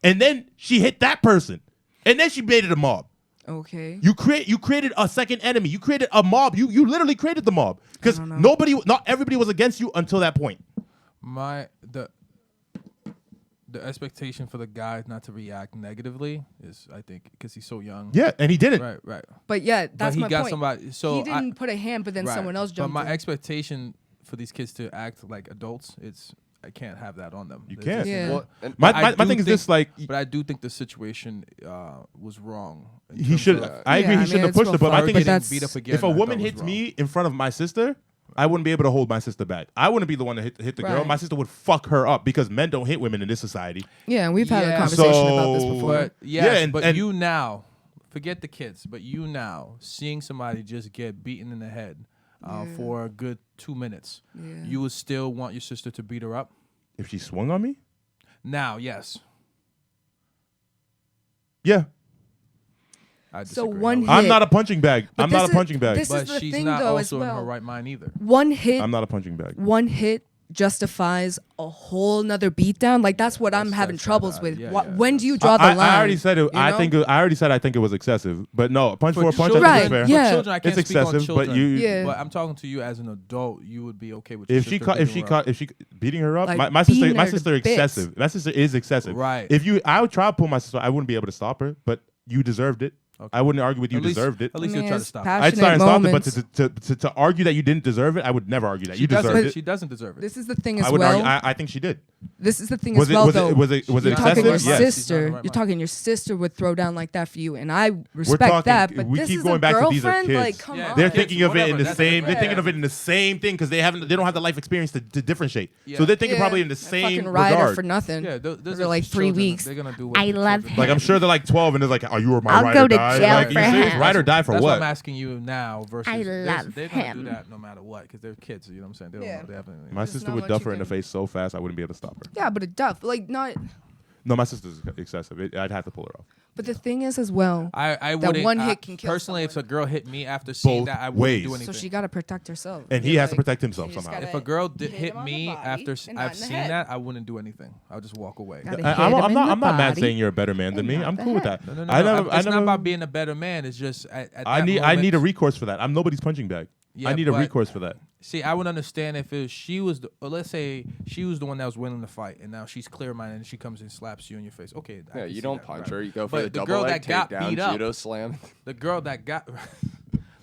and then she hit that person, and then she made it a mob. Okay. You created a second enemy. You created a mob. You literally created the mob because not everybody was against you until that point. The expectation for the guy not to react negatively is, I think, because he's so young. Yeah, and he didn't. Right. But that's he my got point. somebody. So he didn't put a hand, but then someone else jumped. But my in. expectation for these kids to act like adults, I can't have that on them. You can't. Yeah. Well, My thing is this, but I do think the situation was wrong. He should. I agree. He shouldn't have pushed her. But my thing is, beat up again, if a I woman thought was hits wrong. me in front of my sister, I wouldn't be able to hold my sister back. I wouldn't be the one to hit the girl. Right. My sister would fuck her up because men don't hit women in this society. Yeah, and we've had a Yeah. conversation about this So- before. But yes, and you now, forget the kids, but you now seeing somebody just get beaten in the head for a good 2 minutes, you would still want your sister to beat her up? If she swung on me, Now, yes. yeah. I So disagree. one hit. I'm not a punching bag. But I'm not this a punching bag. this But is the she's thing, not though, as also in her well. right mind either. One hit. I'm not a punching bag. One hit justifies a whole nother beatdown. That's what I'm having troubles with. Yeah, When do you draw the line? I already said it. you I know? already said I think it was excessive. But no, punch for a punch. children, I think Right, is fair. yeah. For children, I can't It's speak on excessive, but children. Yeah. But I'm talking to you as an adult. You would be okay with If your she sister caught, beating her up? beating her up, Like, my sister, beating my her to sister bits. excessive. My sister is excessive. Right. I would try to pull my sister. I wouldn't be able to stop her, but you deserved it. Okay. I wouldn't argue with you At least- deserved it. At least I you'll mean, try to it's stop passionate I'd try and stop it, moments. but to argue that you didn't deserve it, I would never argue that. She You deserved doesn't. it. She doesn't deserve it. This is the thing as I would well. argue. I think she did. This is the thing Was as well, it though. was it You're talking excessive? your Yes. She's not in her sister. right You're mind. talking your sister would throw down like that for you, and I respect talking- that. But we this keep is going a back to these are girlfriend. kids. Like, come Yeah, on. They're kids, thinking of it in whatever, the that's same. They're different. thinking of it in the same thing because they don't have the life experience to differentiate. Yeah. So they're thinking Yeah, probably in the a same fucking rider regard. for nothing. Yeah, those for are like just 3 children. weeks. They're gonna do what I children love do. him. Like I'm sure they're like 12 and they're like, "Are you or my I'll ride go or to die?" jail Like, for you serious? him. Ride or die for That's what? what I'm asking you now. Versus I they're love gonna do him. that no matter what because they're kids. You know what I'm saying? They don't Yeah. know. They haven't. My There's sister not would much duff you her in the can- face so fast I wouldn't be able to stop her. Yeah, but a duff, not. No, my sister's excessive. I'd have to pull her off. But the thing is, as well, I that wouldn't. one hit can kill personally, if someone. a girl hit me after seeing Both that, I wouldn't ways. do So anything. So she got to protect herself. And he You're has to like, protect himself you just somehow. gotta If a girl did hit hit him on the me body after and not I've in the seen head. that, I wouldn't do anything. I'll just walk away. Gotta I- hit I'm, him I'm in not. the I'm not mad body saying you're a better man than me. and I'm not cool with the that. No, I never. it's not about being a better man. It's just at I that need moment- a recourse for that. I'm nobody's punching bag. Yeah, I need a but- recourse for that. See, I would understand if she was, let's say she was the one that was winning the fight, and now she's clear-minded and she comes and slaps you in your face. Okay, I Yeah, can you see don't that, punch right. her. You go for But the the double girl leg that got takedown, beat up- judo slam. The girl that got,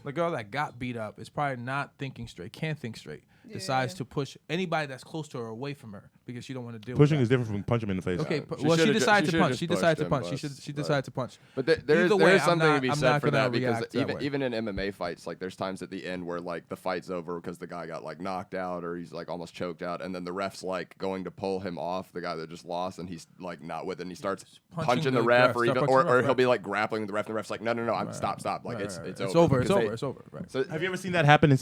The girl that got beat up is probably not thinking straight, can't think straight. Decides to push anybody that's close to her away from her because she don't want to deal Pushing with is different from punching him in the face. Okay, She well, she should've decided to should've punch. just She decided to pushed punch. him, She but- decided to punch. But there's Either way, something to be I'm said not for gonna that because react that way. even in MMA fights, like there's times at the end where like the fight's over because the guy got like knocked out or he's like almost choked out, and then the ref's like going to pull him off, the guy that just lost, and he's like not with it, and he starts punching the ref, or start even punching the or ref, he'll right. be like grappling with the ref, and the ref's like, no, I'm stop, like it's over. because It's over. Right. So Have you ever seen that happen and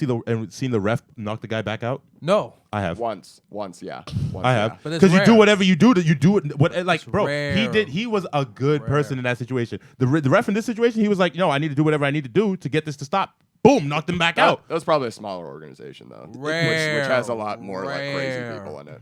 seen the ref knock the guy back out? No. I have. once, yeah. I have. But it's Because you do rare. whatever you do, you do it. Like, bro, rare. he was a good person in that situation. The ref in this situation, he was like, I need to do whatever I need to do to get this to stop. Boom, knocked him back out. That was probably a smaller organization though, which Rare. has a lot more like crazy Rare. people in it.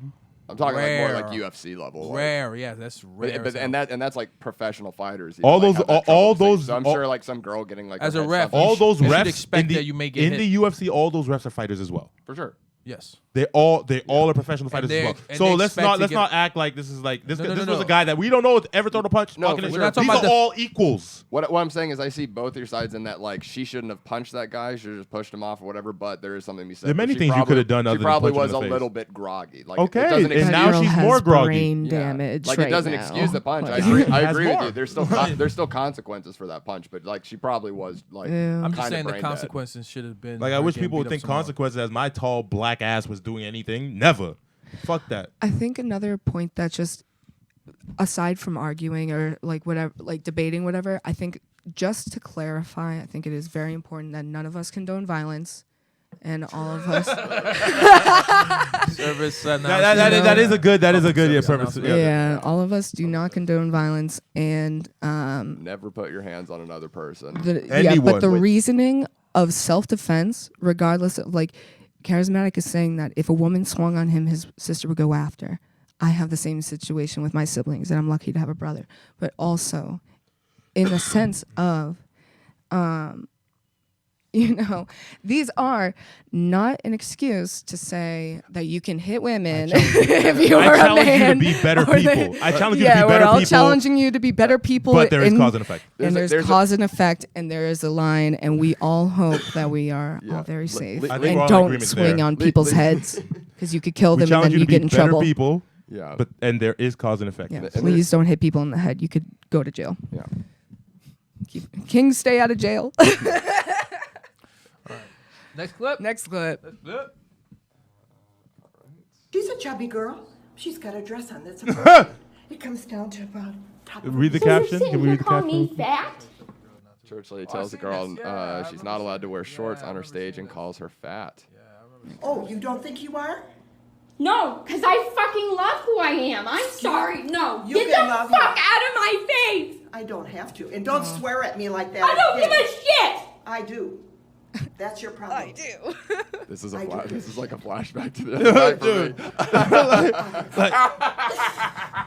I'm talking like more like Rare. UFC level. like- Rare, yeah, that's rare. But, as and hell. that's like professional fighters. All even, like, those- have that all trouble with those- things. So I'm all- sure like some girl getting like As her a head ref, stuff- All those you should refs expect in the, that you may get in hit. the UFC, all those refs are fighters as well. for sure. Yes. They all are professional fighters they- as well. and So they let's expect to let's get- not act like this is like this. No, no, this no, was no. a guy that we don't know ever throw a punch. No, fucking for it. sure. We're not talking These about are the- all equals. What I'm saying is I see both your sides in that like she shouldn't have punched that guy. She should have just pushed him off or whatever. But there is something to be said. There are many She things you probably- could have done other She than probably punch him was in a the face. little bit groggy. Like Okay, it doesn't and That now girl she's has more groggy. brain Yeah. damage Like right it doesn't now. excuse the punch. I Like- agree. I Has agree with more. you. There's still consequences for that punch. But like she probably was like. Yeah. I'm just kinda saying the brain dead. consequences should have been. Like I her wish getting people would beat up think some more. consequences as my tall black ass was doing anything. Never. Fuck that. I think another point that just aside from arguing or like whatever, like debating whatever, I think just to clarify, I think it is very important that none of us condone violence, and all of us. Service That is a good service purpose. announcement. Yeah, all of us do not condone violence, and Never put your hands on another person. but the Anyone. reasoning of self-defense, regardless of like, Karizmatik is saying that if a woman swung on him, his sister would go after. I have the same situation with my siblings, and I'm lucky to have a brother. But also, in the sense of, these are not an excuse to say that you can hit women if you I are a challenge you to man. be better or they- people. I challenge you to yeah, be better we're all people. challenging you to be better people. But there is in- cause and effect. And There's there's a- cause and effect, and there is a line, and we all hope that we are Yeah. all very safe. I think we're And all in don't agreement swing there. on people's heads, because you could kill We them and challenge then you you to get be in better trouble. people. Yeah. And there is cause and effect. Yeah, And please don't hit people in the head. You could go to jail. Yeah. Kingz, stay out of jail. Next clip. Next clip. She's a chubby girl. She's got a dress on that's appropriate. It comes down to about top of Read the her caption. Sitting Can we here read the calling me caption? fat? Church lady tells the girl she's not allowed to wear shorts on her stage and calls her fat. Oh, you don't think you are? No, because I fucking love who I am. I'm sorry. No. You Get can the love fuck you. out of my face. I don't have to. And don't swear at me like that. I don't give again. a shit. I do. That's your problem. do. This is I do. this is like a flashback to the other night for me.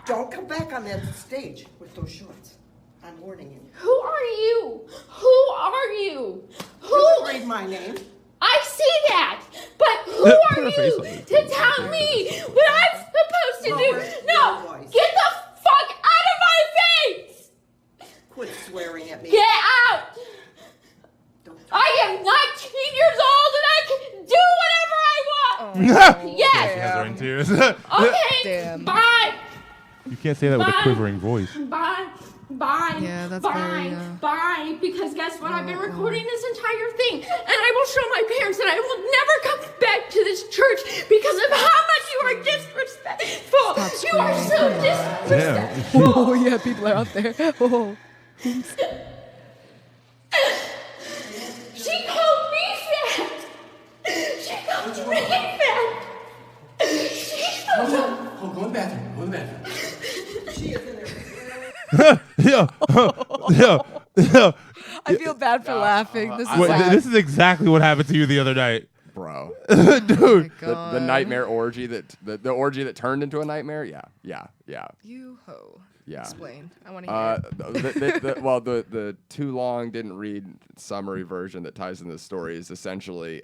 Don't come back on that stage with those shorts. I'm warning you. Who are you? Who are you? You Who? can read my name. I see that. But who are Put her face on you it. to tell me what I'm supposed to Lower do? your No. voice. Get the fuck out of my face. Quit swearing at me. Get out. Don't I am 19 years old and I can do whatever I want. Yes. Hands are in tears. Okay. Damn. Bye. You can't say that with a Bye. quivering voice. Bye. Bye. Yeah, that's bye. very, Bye. Because guess what? I've been recording this entire thing, and I will show my parents that I will never come back to this church because of how much you are disrespectful. You are so disrespectful. Oh yeah, people are out there. Oh. She called me fat. She called me fat. She called me. Oh, go in the bathroom. Go in the bathroom. She is in there. Yeah. I feel bad for laughing. This is Wait, sad. this is exactly what happened to you the other night. Bro. Dude. The nightmare orgy the orgy that turned into a nightmare? Yeah. You ho. Yeah. Explain. I want to hear. The too long didn't read summary version that ties in this story is essentially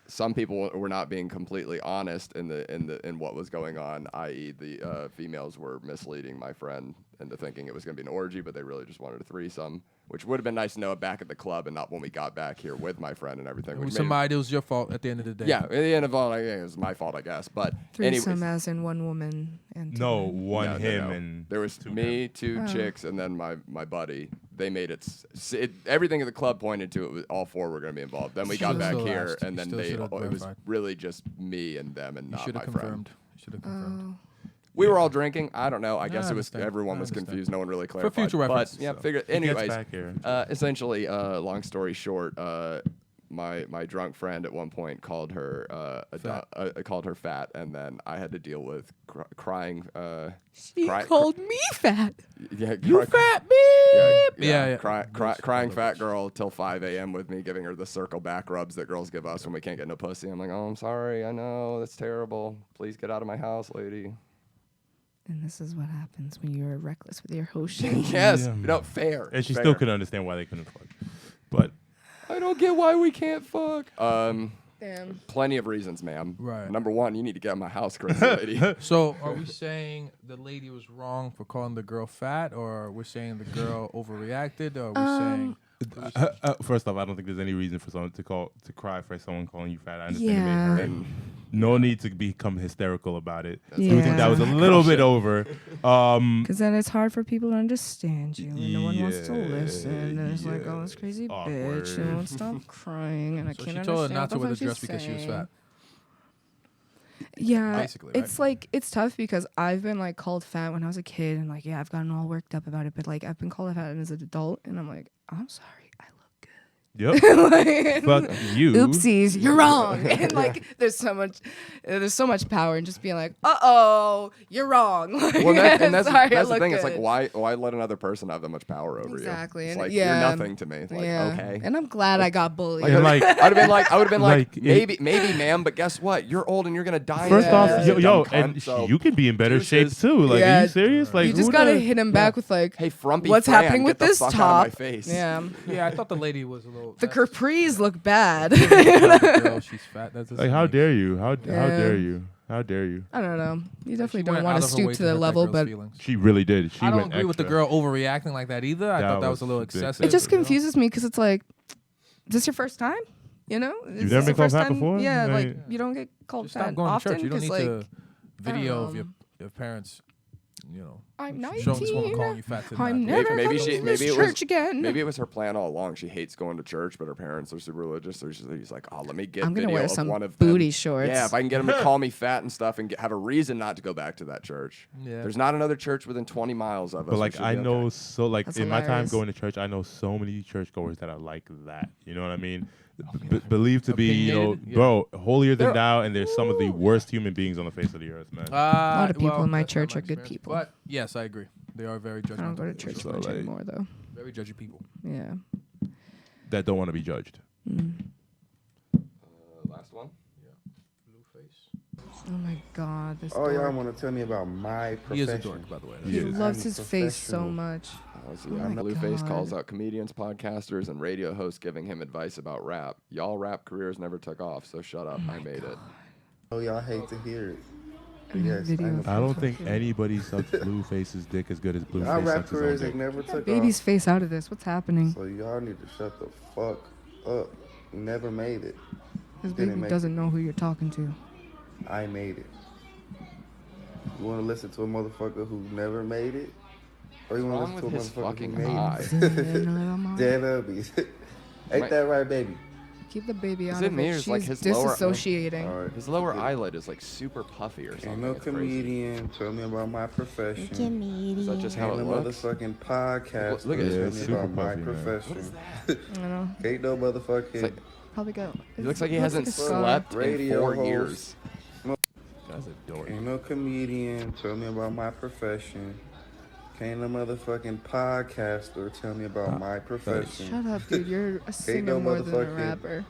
some people were not being completely honest in what was going on, i.e. the females were misleading my friend into thinking it was going to be an orgy, but they really just wanted a threesome, which would have been nice to know back at the club and not when we got back here with my friend and everything. It was your fault at the end of the day. Yeah, at the end of all, it was my fault, I guess. But Threesome anyways, as in one woman and two No, men. one him and there was two me, him. two chicks, and then my buddy. They made it, everything at the club pointed to it was all four were going to be involved. Then we got Should've back still here, asked. and You then still should've it was verified. really just me and them, and You not should my have friend. confirmed. You should have confirmed. We were all drinking. I don't know. I guess I it was understand. everyone I was understand. confused. No one really clarified. future reference, But yeah, so. figure. gets Anyways, back here. essentially, long story short, my drunk friend at one point called her called her fat, and then I had to deal with crying. She called me fat. Yeah, You fat bitch. Yeah, Yeah. crying fat girl till 5 a.m. with me, giving her the circle back rubs that girls give us when we can't get no pussy. I'm like, oh, I'm sorry. I know that's terrible. Please get out of my house, lady. And this is what happens when you're reckless with your ocean. Yes, Yeah. no, fair. And she fair. still couldn't understand why they couldn't fuck. But I don't get why we can't fuck. Damn. Plenty of reasons, ma'am. Right. Number one, you need to get out of my house, crazy lady. So are we saying the lady was wrong for calling the girl fat, or we're saying the girl overreacted, or we're saying? first off, I don't think there's any reason for someone to cry for someone calling you fat. I understand it Yeah. may hurt. And no need to become hysterical about it. I Yeah. think that was a little bit over. Because then it's hard for people to understand you, and no one wants to Yeah, listen. And it's like, oh, this crazy bitch, she awkward. won't stop crying, and I So can't she understand told her not to what wear the the fuck dress because she was saying. fat. Yeah, Basically, it's like it's tough because I've been like called fat when I was a kid, and like I've gotten all worked up about it. But like I've been called fat as an adult, and I'm like, I'm sorry, I look good. Yep. Like, Fuck you. Oopsies, you're wrong. And like there's so much power in just being like, uh-oh, you're wrong. Like, Well, that's sorry, I the look thing. It's good. like, why let another person have that much power over you? Exactly. It's And like, yeah. you're nothing to me. It's like, okay. And I'm glad I got bullied. And like, I would have been like, Like, maybe, ma'am, but guess what? You're old and you're gonna die. first in off, this, yo, you yo dumb cunt, and so you can be in better shape deuces. too. Like, Yeah. are you serious? Like, you just who gotta does- hit him back with like, Hey, frumpy what's Fran, happening with get the this fuck top? out of my face. Yeah. Yeah, I thought the lady was a little. The capris look bad. Girl, she's fat. That doesn't Like, how make- dare you? How Yeah. dare you? How dare you? I don't know. You She definitely went don't out want to of her stoop way to the hurt that level, girl's but feelings. She really did. She I don't went agree with the extra. girl overreacting like that either. I That thought that was a little was ridiculous. excessive. it just you know? confuses me because it's like, is this your first time? You know? Is You've this never been the called first fat time? before? Yeah, like Like- you don't get called Just fat stop going often to church. You don't need like, to video of know. your parents, you know, I'm showing this woman 19. calling you fat. To I'm not- never coming to this church again. Maybe it was her plan all along. She hates going to church, but her parents are super religious. So she's like, oh, let me get I'm gonna video wear of some one of them. booty shorts. Yeah, if I can get them to call me fat and stuff and have a reason not to go back to that church. Yeah. There's not another church within 20 miles of us. But We like should I be know okay. so like That's in my time hilarious. going to church, I know so many churchgoers that are like that. You know what I mean? Believed to be, you know, Opinionated? Yeah. bro, holier than They're- thou, and they're some of the worst human beings on the face of the earth, man. A lot of people in my church are good people. But yes, I agree. They are very judgmental. I don't go to church So, much like- anymore, though. Very judgy people. Yeah. That don't want to be judged. Last one. Blue face. Oh my God, this Oh, y'all dork. want to tell me about my profession? He is a dork, by the way. He He is. loves I'm his face so professional. much. See, Oh my Blueface God. calls out comedians, podcasters, and radio hosts giving him advice about rap. Y'all rap careers never took off, so shut up. I made it. Oh, y'all hate to hear it. And that Yes, video I know. of I him don't think fucking- anybody sucks Blueface's dick as good as Blueface Our rap sucks his careers own they dick. never Get took baby's off. face out of this. What's happening? So y'all need to shut the fuck up. Never made it. His didn't baby make doesn't know who you're talking to. I made it. You want to listen to a motherfucker who never made it? Or you want wrong to with listen his to a motherfucker fucking who made eye? it? Dead ubbies. Ain't Right. that right, baby? Keep the baby Is out it of me or it. is, She's like, his lower- disassociating. All right. His lower eyelid is like super puffy or Ain't something. no It's crazy. comedian. Tell me about my profession. Is that just how Ain't it no looks? motherfucking podcast. Look at it. Tell It's me super about my puffy, man. profession. I know. Ain't no motherfucking. It's like, Probably got. he looks like he hasn't a scar. slept in Radio 4 host. years. That's a dork. Ain't no comedian. Tell me about my profession. Can't no motherfucking podcaster tell me about my profession. Shut up, dude. You're a singer no more than a motherfucking- rapper.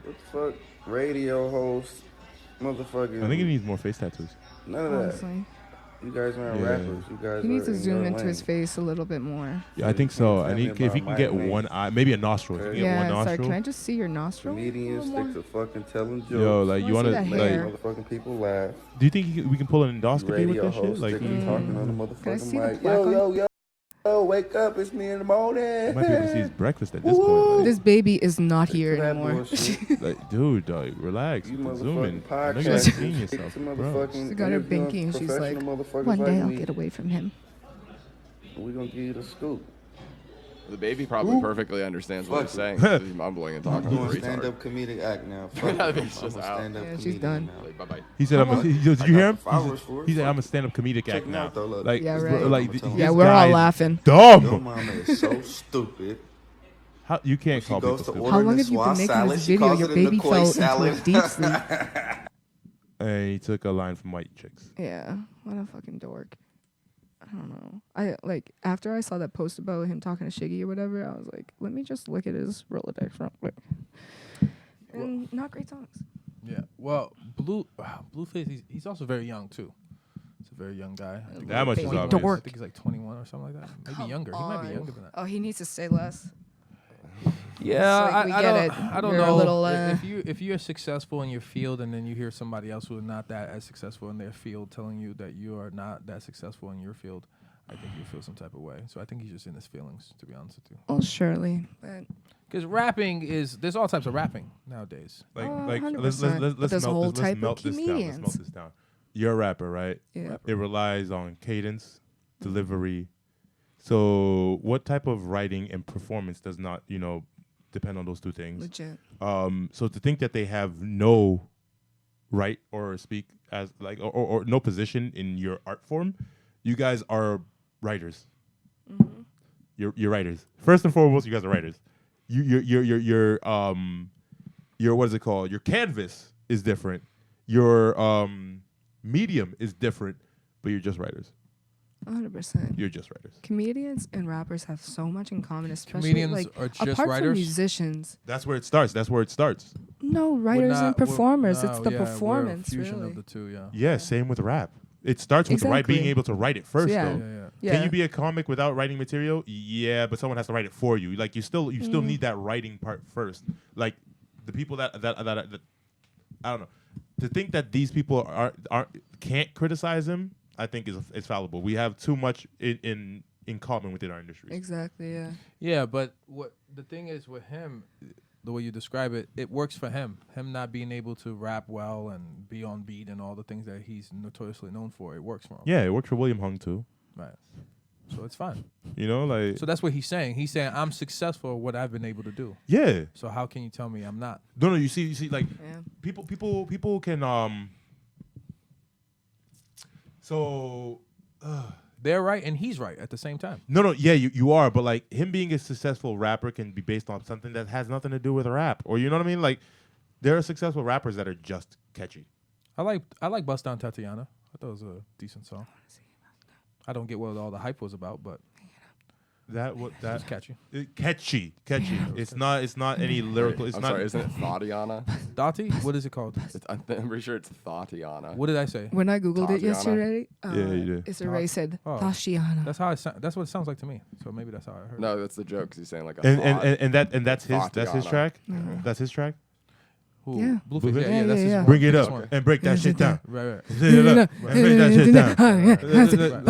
What the fuck? Radio host. Motherfucking. I think he needs more face tattoos. None of that. Honestly. You guys aren't Yeah. rappers. You guys He needs are to in zoom your into lane. his face a little bit more. Yeah, I think so. I Tell me need if he about can get my one lane. eye, maybe a nostril. If he can get one Yeah, sorry. nostril. Can I just see your nostril? Comedians a little stick to fucking telling jokes. Yo, like you wanna want see to that like? hair. Motherfucking people laugh. Do you think we can pull an endoscopy with Radio this shit? host Like, stick to talking on the Can I motherfucking see the mic. plaque on- Yo, wake up! It's me in the morning. I might be able to see his breakfast at this point. Like, This baby is not here that anymore. bullshit. like, dude, dog, relax. You Zoom in. motherfucking I know you're podcasters. seeing Stick yourself, to bro. motherfucking She got her interviewing binky and she's like, professional motherfuckers one day like I'll me. get away from him. We gonna give you the scoop. The baby probably perfectly understands what he's saying. 'cause he's mumbling and I'm talking like a doing retard. stand-up comedic act now. I Fuck it. think it's I'm just a out. stand-up Yeah, she's comedian done. now. Like, bye-bye. He said, did you hear him? flowers for it. He said, I'm a stand-up comedic act Check me now. out, though, look. Like, Yeah, bro, right. like Yeah, this we're all guy is laughing. Your Dumb. mama is so stupid. How you can't She call people goes to stupid. order How long the have you been swa making salad. this She video? calls Your it in the baby koi fell salad. into a deep sleep. And he took a line from White Chicks. Yeah, what a fucking dork. I don't know. I like after I saw that post about him talking to Shiggy or whatever, I was like, let me just look at his Rolodex real quick. And not great songs. Yeah. Well, Blueface, he's also very young too. He's a very young guy. I think That much is 21. obvious. I think he's like 21 or something like that. Maybe Come younger. He might be on. younger than that. Oh, he needs to say less. Yeah, It's like, we I get don't, it. I don't You're a know. little, If you're successful in your field and then you hear somebody else who is not that as successful in their field telling you that you are not that successful in your field, I think you feel some type of way. So I think he's just in his feelings, to be honest with you. Well, surely. But Because rapping there's all types of rapping nowadays. Like, Oh, let's 100%. But there's a whole melt type of this down. Let's melt comedians. this down. You're a rapper, right? Yeah. It relies on cadence, delivery. So, what type of writing and performance does not, depend on those two things? legit. So to think that they have no right or speak as like or no position in your art form, you guys are writers. Mm-hmm. You're writers. First and foremost, you guys are writers. Your what is it called? Your canvas is different. Your medium is different, but you're just writers. 100%. You're just writers. Comedians and rappers have so much in common, especially Comedians like are just apart writers? from musicians. That's where it starts. No, writers and performers. It's the performance, we're a fusion really. of the two, yeah. Yeah, same with rap. It starts with being Exactly. able to write it first, Yeah. though. Yeah. Can you be a comic without writing material? Yeah, but someone has to write it for you. Like you still Mm-hmm. need that writing part first. Like the people that I don't know. To think that these people can't criticize him, I think is fallible. We have too much in common within our industry. Exactly, yeah. Yeah, but what the thing is with him, the way you describe it, it works for him. Him not being able to rap well and be on beat and all the things that he's notoriously known for, it works for him. Yeah, it worked for William Hung too. Right. So it's fine. Like So that's what he's saying. He's saying I'm successful at what I've been able to do. yeah. So how can you tell me I'm not? No, you see, like Yeah. people can So. They're right and he's right at the same time. No, yeah, you are, but like him being a successful rapper can be based on something that has nothing to do with rap, or you know what I mean? Like there are successful rappers that are just catchy. I like Bust Down Tatiana. I thought it was a decent song. I don't get what all the hype was about, but That's catchy. Catchy. It's not any lyrical. It's I'm not. sorry, isn't it Thotiana? Dottie? What is it called? I'm pretty sure it's Thotiana. What did I say? When I googled it Tatiana. yesterday, Yeah, you did. it's already said Oh. Tashiana. That's how that's what it sounds like to me. So maybe that's how I heard. it. No, that's the joke. 'Cause he's saying like a And that's his Thotiana. track. Mhm. That's his track. Who? Yeah. Blueface. Blueface? Yeah, that's his Yeah. one. Bring it This up one. and break that shit down. Right, right. Bring it up and break that shit down.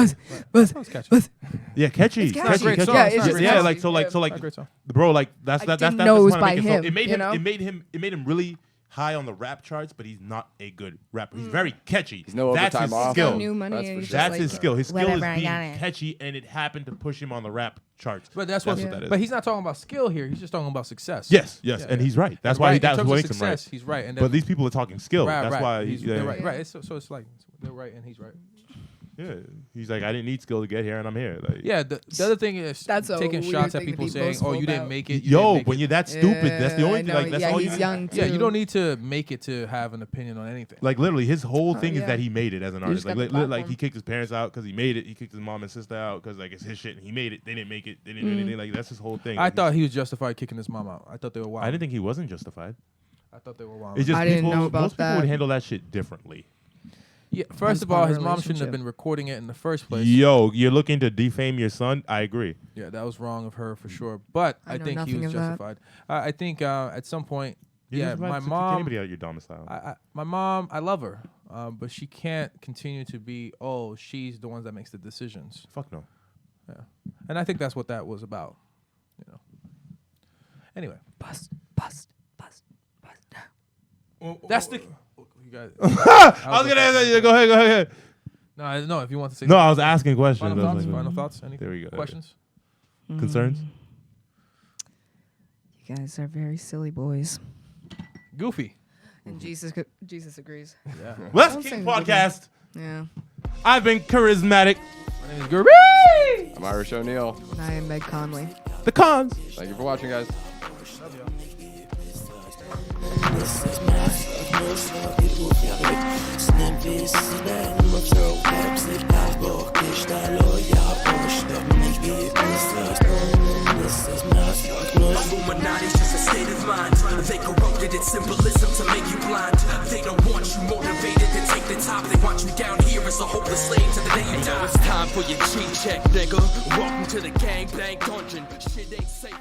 That sounds catchy. Yeah, catchy. It's catchy. Great song. Yeah, It's it's not just great yeah, song. like so, Not like, great song. bro, like that's I that's didn't that's know it was what I'm by making. So him, it made you him. know? It made him really high on the rap charts, but he's not a good rapper. He's very catchy. He's no That's overtime his off. skill. New money That's and for he's sure. just That's like, his skill. His skill is whatever, I being got it. catchy, and it happened to push him on the rap charts. But that's what what. that is. But he's not talking about skill here. He's just talking about success. Yes, Yeah, and yeah. he's right. That's Right, why in that's terms what of makes him right. success, he's right. And But then- these people are talking skill. Right, That's right. why. They're right. Right. So it's like they're right and he's right. Yeah, he's like, I didn't need skill to get here, and I'm here. Like, Yeah. The other thing is That's a taking weird shots at thing to people be saying, "Oh, boastful you didn't about. make it." You yo, didn't make when it. you're that stupid, that's the Yeah, only I thing. know. Like, that's Yeah, all he's you. young too. Yeah, you don't need to make it to have an opinion on anything. Like literally, his whole thing is yeah. that he made it as an You artist. just Like, got the like platform. he kicked his parents out because he made it. He kicked his mom and sister out because like it's his shit and he made it. They didn't make it. They didn't do anything. Like that's his whole thing. I Like, thought he was justified kicking his mom out. I thought they were wild. I didn't think he wasn't justified. I thought they were wild. It's just I didn't people, know about most people that. would handle that shit differently. Yeah, first of all, his unspun mom shouldn't have relationship. been recording it in the first place. Yo, you're looking to defame your son? I agree. Yeah, that was wrong of her for sure. But I I know think he nothing was of that. justified. I think at some point, You're yeah, just about my to kick mom. anybody out your domicile. My mom, I love her, but she can't continue to be. Oh, she's the one that makes the decisions. Fuck no. Yeah, and I think that's what that was about. You know. Anyway, Bust. that's the. You guys. I was gonna answer you. Go ahead. No. If you want to say. No, I was asking questions. Final I thoughts. was like, Final thoughts. Any There we go. questions? Concerns? You guys are very silly boys. Goofy. And Jesus agrees. Yeah. Well, that's Don't King say Podcast. Yeah. I've been Karizmatik. My name is Guerby. I'm Irish O'Neal. And I am Meg Connolly. The cons. Thank you for watching, guys. Illuminati's just a state of mind. They corrupted its symbolism to make you blind. They don't want you motivated to take the top. They want you down here as a hopeless slave to the day you die. It's time for your cheat check, nigga. Welcome to the gangbang dungeon. Shit ain't safe.